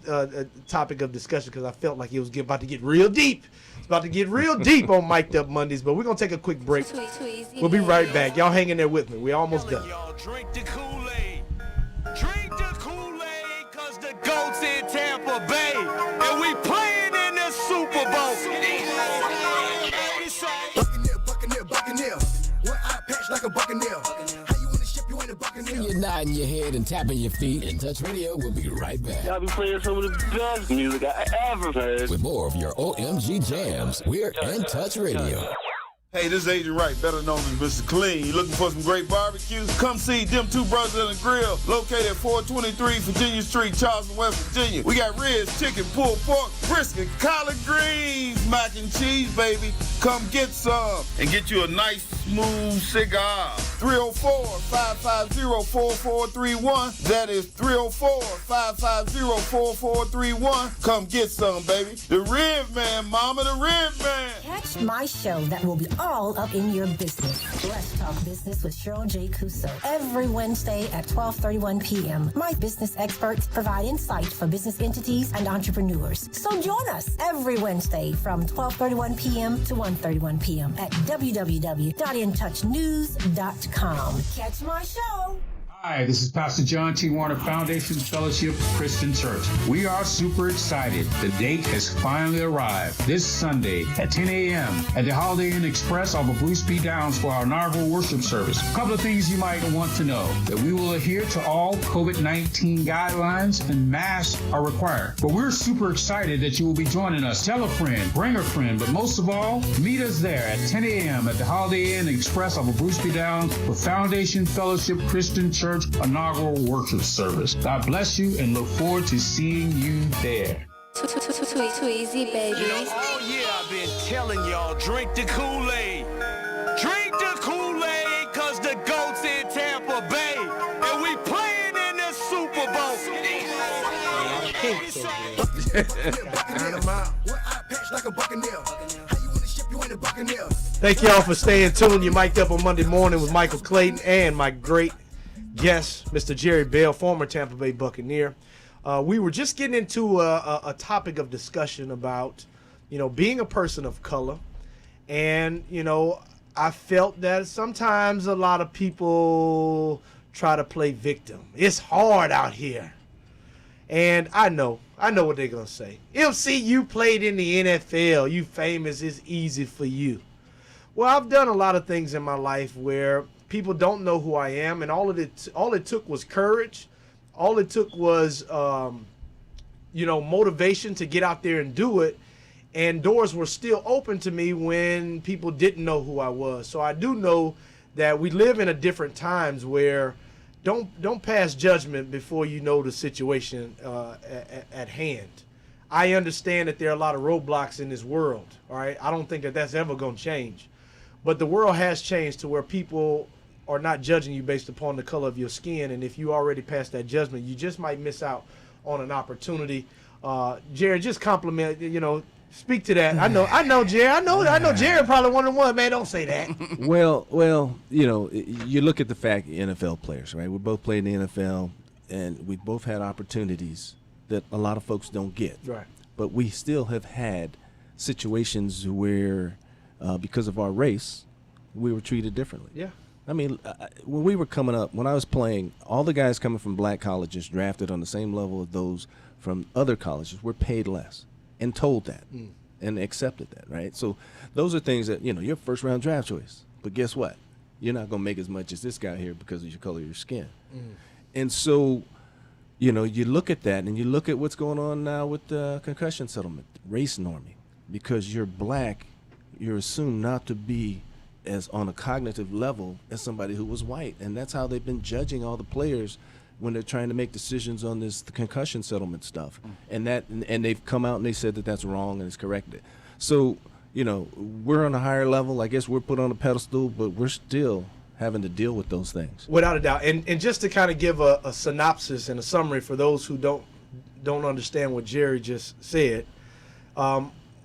topic of discussion because I felt like it was about to get real deep. It's about to get real deep on Mic'd Up Mondays, but we're going to take a quick break. Too easy, We'll be right back. Y'all hang in there with me. We're almost done. Y'all drink the Kool-Aid. Drink the Kool-Aid, cause the GOAT's in Tampa Bay. And we playing in the Super Bowl. Buccaneer. One eye patch like a Buccaneer. How you wanna ship, you ain't a Buccaneer. You're nodding your head and tapping your feet. In Touch Radio will be right back. Y'all be playing some of the best music I ever heard. With more of your OMG jams, we're In Touch Radio. Hey, this is Agent Wright, better known as Mr. Clean. You looking for some great barbecue? Come see them two brothers in the grill, located at 423 Virginia Street, Charleston, West Virginia. We got ribs, chicken, pulled pork, brisket, collard greens, mac and cheese, baby. Come get some and get you a nice, smooth cigar. 304-550-4431. That is 304-550-4431. Come get some, baby. The Rib Man, mama, the Rib Man. Catch my show that will be all up in your business. Let's Talk Business with Cheryl J. Cuso. Every Wednesday at 12:31 p.m. My business experts provide insight for business entities and entrepreneurs. So join us every Wednesday from 12:31 p.m. to 1:31 p.m. at www.intouchnews.com. Catch my show. Hi, this is Pastor John T. Warner, Foundation Fellowship Christian Church. We are super excited. The date has finally arrived. This Sunday at 10 a.m. at the Holiday Inn Express off of Bruce B. Downs for our inaugural worship service. A couple of things you might want to know: that we will adhere to all COVID-19 guidelines and masks are required. But we're super excited that you will be joining us. Tell a friend, bring a friend, but most of all, meet us there at 10 a.m. at the Holiday Inn Express off of Bruce B. Downs for Foundation Fellowship Christian Church inaugural worship service. God bless you and look forward to seeing you there. Too easy, baby. All year I've been telling y'all, drink the Kool-Aid. Drink the Kool-Aid, cause the GOAT's in Tampa Bay. And we playing in the Super Bowl. Thank y'all for staying tuned. You mic'd up on Monday morning with Michael Clayton and my great guest, Mr. Jerry Bell, former Tampa Bay Buccaneer. We were just getting into a topic of discussion about, being a person of color. And, I felt that sometimes a lot of people try to play victim. It's hard out here. And I know what they're going to say. MC, you played in the NFL. You famous. It's easy for you. Well, I've done a lot of things in my life where people don't know who I am, and all it took was courage. All it took was, motivation to get out there and do it. And doors were still open to me when people didn't know who I was. So I do know that we live in a different times where don't pass judgment before you know the situation at hand. I understand that there are a lot of roadblocks in this world. All right, I don't think that that's ever going to change, but the world has changed to where people are not judging you based upon the color of your skin. And if you already passed that judgment, you just might miss out on an opportunity. Jared, just compliment, speak to that. I know, Jerry. I know Jerry probably one of the ones, man, don't say that. Well, you look at the fact NFL players, right? We both played in the NFL, and we both had opportunities that a lot of folks don't get. Right. But we still have had situations where, because of our race, we were treated differently. Yeah. I mean, when we were coming up, when I was playing, all the guys coming from black colleges drafted on the same level as those from other colleges were paid less and told that and accepted that, right? So those are things that, you're a first-round draft choice. But guess what? You're not going to make as much as this guy here because of your color of your skin. And so, you look at that and you look at what's going on now with the concussion settlement, race norming. Because you're black, you're assumed not to be as on a cognitive level as somebody who was white. And that's how they've been judging all the players when they're trying to make decisions on the concussion settlement stuff. And they've come out and they said that that's wrong and it's corrected. So, we're on a higher level. I guess we're put on a pedestal, but we're still having to deal with those things. Without a doubt. And just to kind of give a synopsis and a summary for those who don't understand what Jerry just said,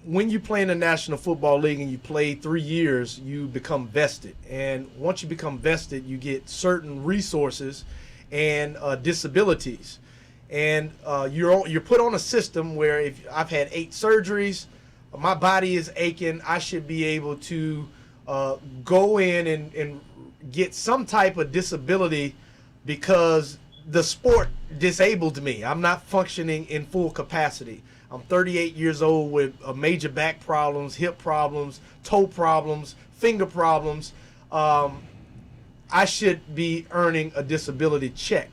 when you play in the National Football League and you play 3 years, you become vested. And once you become vested, you get certain resources and disabilities. And you're put on a system where if I've had 8 surgeries, my body is aching, I should be able to go in and get some type of disability because the sport disabled me. I'm not functioning in full capacity. I'm 38 years old with major back problems, hip problems, toe problems, finger problems. I should be earning a disability check.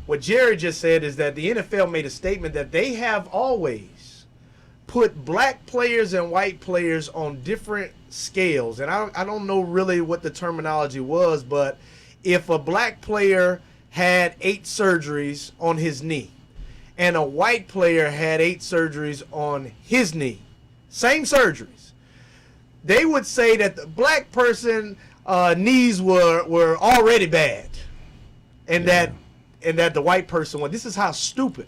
What Jerry just said is that the NFL made a statement that they have always put black players and white players on different scales. And I don't know really what the terminology was, but if a black player had 8 surgeries on his knee, and a white player had 8 surgeries on his knee, same surgeries, they would say that the black person knees were already bad, and that the white person was. This is how stupid.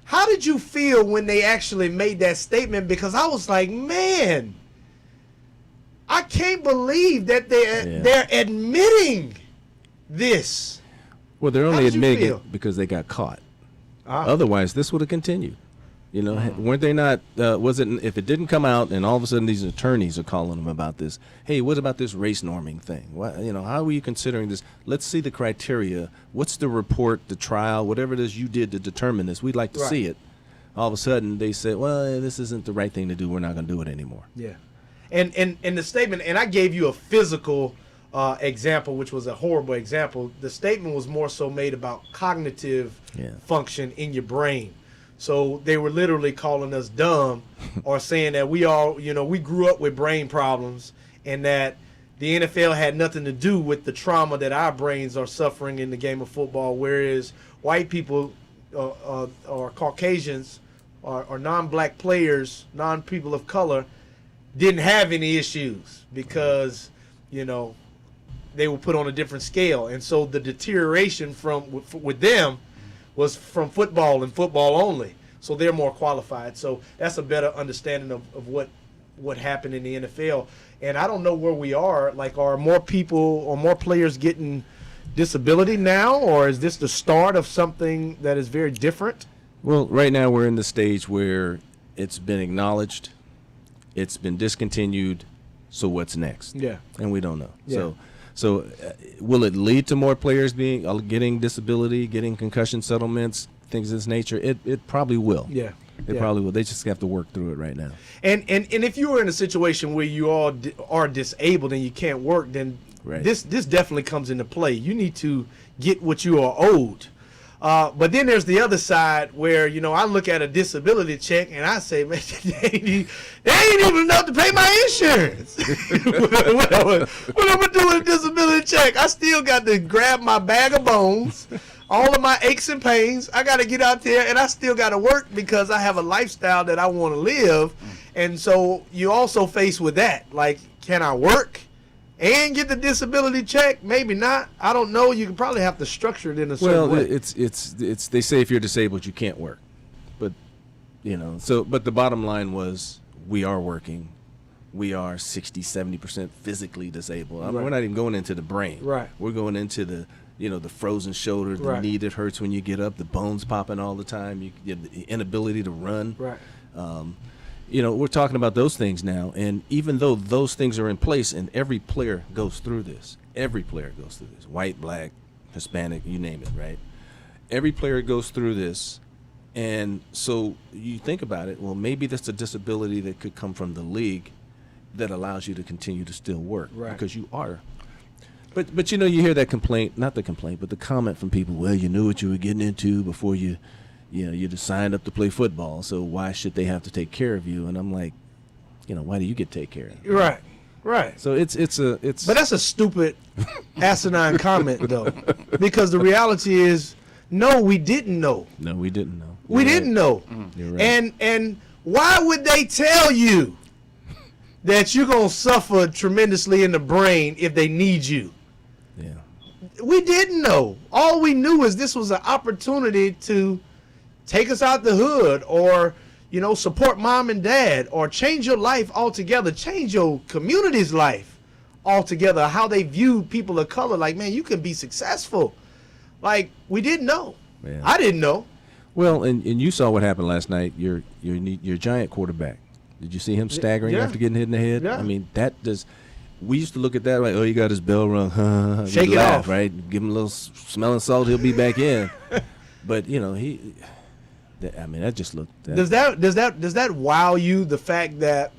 How did you feel when they actually made that statement? Because I was like, man, I can't believe that they're admitting this. Well, they're only admitting it because they got caught. Otherwise, this would have continued. Weren't they not? Was it if it didn't come out and all of a sudden these attorneys are calling them about this? Hey, what about this race norming thing? What, how are you considering this? Let's see the criteria. What's the report, the trial, whatever it is you did to determine this? We'd like to see it. All of a sudden they said, well, this isn't the right thing to do. We're not going to do it anymore. Yeah, and the statement, and I gave you a physical example, which was a horrible example. The statement was more so made about cognitive function in your brain. So they were literally calling us dumb or saying that we all, we grew up with brain problems and that the NFL had nothing to do with the trauma that our brains are suffering in the game of football, whereas white people or Caucasians or non-black players, non-people of color, didn't have any issues because, they were put on a different scale. And so the deterioration with them was from football and football only. So they're more qualified. So that's a better understanding of what happened in the NFL. And I don't know where we are. Like, are more people or more players getting disability now? Or is this the start of something that is very different? Well, right now we're in the stage where it's been acknowledged, it's been discontinued, so what's next? Yeah. And we don't know. Yeah. So will it lead to more players getting disability, getting concussion settlements, things of this nature? It probably will. Yeah. It probably will. They just have to work through it right now. And if you were in a situation where you all are disabled and you can't work, then this definitely comes into play. You need to get what you are owed. But then there's the other side where, I look at a disability check and I say, man, they ain't even enough to pay my insurance. What am I doing with a disability check? I still got to grab my bag of bones, all of my aches and pains. I got to get out there and I still got to work because I have a lifestyle that I want to live. And so you also face with that. Like, can I work and get the disability check? Maybe not. I don't know. You could probably have to structure it in a certain way. Well, it's they say if you're disabled you can't work, but but the bottom line was we are working. We are 60-70% physically disabled. I mean, we're not even going into the brain. Right. We're going into the the frozen shoulder, the knee that hurts when you get up, the bones popping all the time, the inability to run. Right. we're talking about those things now, and even though those things are in place, and every player goes through this, white, black, Hispanic, you name it, right? Every player goes through this, and so you think about it, well, maybe that's a disability that could come from the league that allows you to continue to still work, right? Because you are. But you hear that complaint, not the complaint, but the comment from people, well, you knew what you were getting into before you just signed up to play football, so why should they have to take care of you? And I'm like, why do you get taken care of? Right. So it's. But that's a stupid, asinine comment, though, because the reality is, no, we didn't know. No, we didn't know. We didn't know. You're right. And why would they tell you that you're gonna suffer tremendously in the brain if they need you? Yeah. We didn't know. All we knew is this was an opportunity to take us out the hood, or support mom and dad, or change your life altogether, change your community's life altogether, how they view people of color. Like, man, you can be successful. Like, we didn't know. Yeah. I didn't know. Well, and you saw what happened last night. Your giant quarterback. Did you see him staggering after getting hit in the head? Yeah. I mean, we used to look at that like, oh, he got his bell rung. Shake it laugh, off. Right? Give him a little smelling salt, he'll be back in. But, that just looked. Does that wow you, the fact that,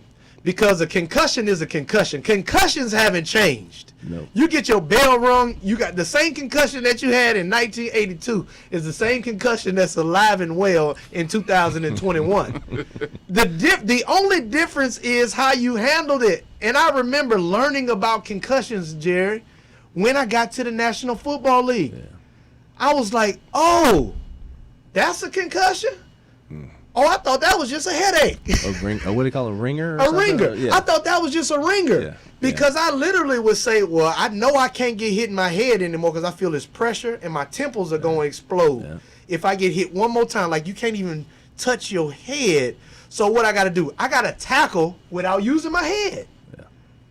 because a concussion is a concussion. Concussions haven't changed. No. You get your bell rung, you got the same concussion that you had in 1982 is the same concussion that's alive and well in 2021. The only difference is how you handled it. And I remember learning about concussions, Jerry, when I got to the National Football League. Yeah. I was like, oh, that's a concussion? Oh, I thought that was just a headache. What do they call it, a ringer? A ringer. Yeah. I thought that was just a ringer. Yeah. Because I literally would say, well, I know I can't get hit in my head anymore because I feel this pressure and my temples are going to explode. Yeah. If I get hit one more time, like you can't even touch your head. So what I got to do? I got to tackle without using my head. Yeah.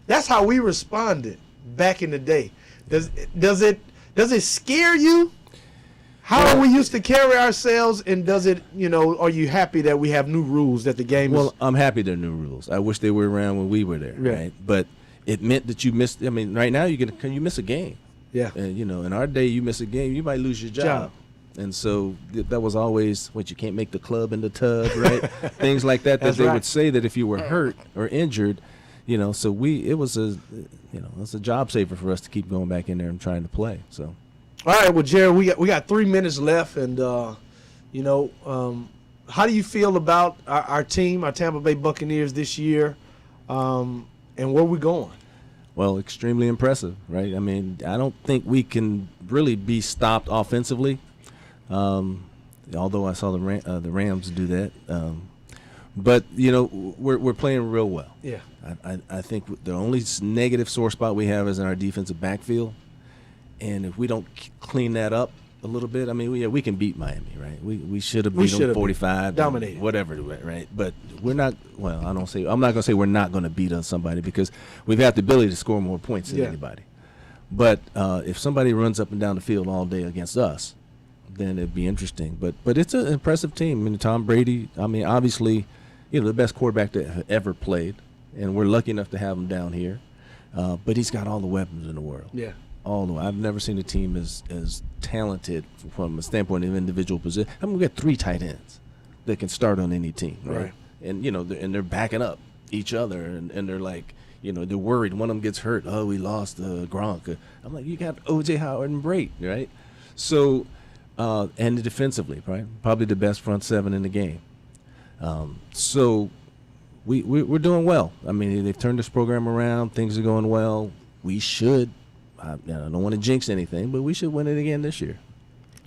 That's how we responded back in the day. Does it scare you? How we used to carry ourselves, and does it, are you happy that we have new rules that the game is? Well, I'm happy there are new rules. I wish they were around when we were there, right? But it meant that you missed. I mean, right now you miss a game. Yeah. And in our day, you miss a game, you might lose your job. And so that was always you can't make the club in the tub, right? Things like that they would say that if you were hurt or injured, So it was a job saver for us to keep going back in there and trying to play. So. All right, well, Jerry, we got 3 minutes left, and how do you feel about our team, our Tampa Bay Buccaneers this year, and where we going? Well, extremely impressive, right? I mean, I don't think we can really be stopped offensively, although I saw the Rams do that. But we're playing real well. Yeah. I think the only negative sore spot we have is in our defensive backfield. And if we don't clean that up a little bit, I mean, we can beat Miami, right? We should have beat them 45, dominated, whatever, right? But we're not. Well, I'm not going to say we're not going to beat on somebody because we've got the ability to score more points than anybody. But if somebody runs up and down the field all day against us, then it'd be interesting. But it's an impressive team. I mean, Tom Brady. I mean, obviously, the best quarterback that ever played, and we're lucky enough to have him down here. But he's got all the weapons in the world. Yeah. I've never seen a team as talented from a standpoint of individual position. I mean, we got 3 tight ends that can start on any team, right? And they're backing up each other, and they're like, they're worried one of them gets hurt. Oh, we lost Gronk. I'm like, you got O.J. Howard and Brate, right? So, and defensively, right? Probably the best front 7 in the game. So, we're doing well. I mean, they've turned this program around. Things are going well. We should. I don't want to jinx anything, but we should win it again this year.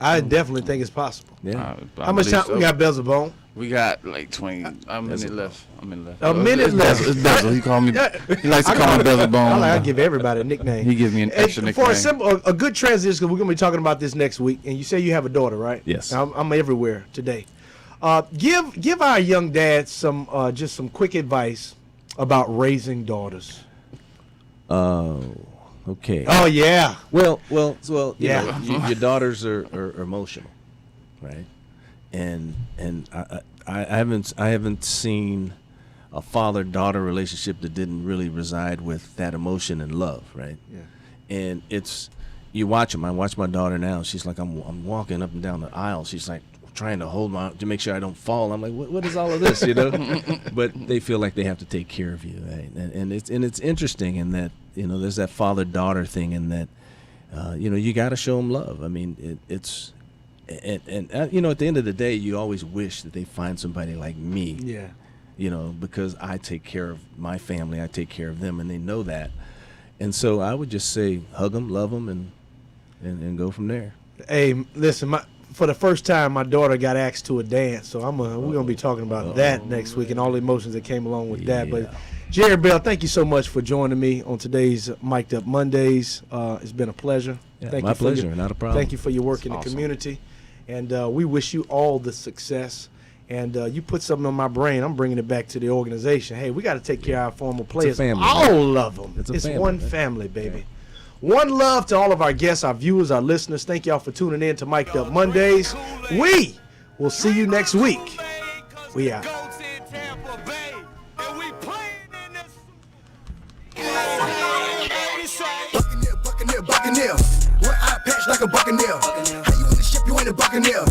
I definitely think it's possible. Yeah. How much time we got, Beelzebub? We got like 20. A minute left. A minute left. It's Bezel. He call me. He likes to call me Beelzebub. I give everybody a nickname. He gives me an extra nickname. For a good transition, because we're gonna be talking about this next week. And you say you have a daughter, right? Yes. I'm everywhere today. Give our young dads some just some quick advice about raising daughters. Okay. Oh yeah. Well. Yeah. Your daughters are emotional, right? And I haven't seen a father-daughter relationship that didn't really reside with that emotion and love, right? Yeah. And you watch them. I watch my daughter now. She's like, I'm walking up and down the aisle. She's like trying to hold to make sure I don't fall. I'm like, what is all of this, you know? But they feel like they have to take care of you, right? And it's interesting in that, you know, there's that father-daughter thing in that, you know, you got to show them love. I mean, it's you know, at the end of the day, you always wish that they find somebody like me. Yeah. You know, because I take care of my family, I take care of them, and they know that. And so I would just say, hug them, love them, and go from there. Hey, listen, for the first time, my daughter got asked to a dance, so we're gonna be talking about that next week and all the emotions that came along with that. But Jerry Bell, thank you so much for joining me on today's Mic'd Up Mondays. It's been a pleasure. Yeah, my pleasure, not a problem. Thank you for your work in the community, and we wish you all the success. And you put something on my brain, I'm bringing it back to the organization. Hey, we got to take care of our former players. Family, all of them. It's family, one family, baby. Yeah. One love to all of our guests, our viewers, our listeners. Thank y'all for tuning in to Mic'd Up Mondays. We will see you next week. We out. Buccaneer, Buccaneer. Wear eye patch like a Buccaneer. How you in the ship, you ain't a Buccaneer.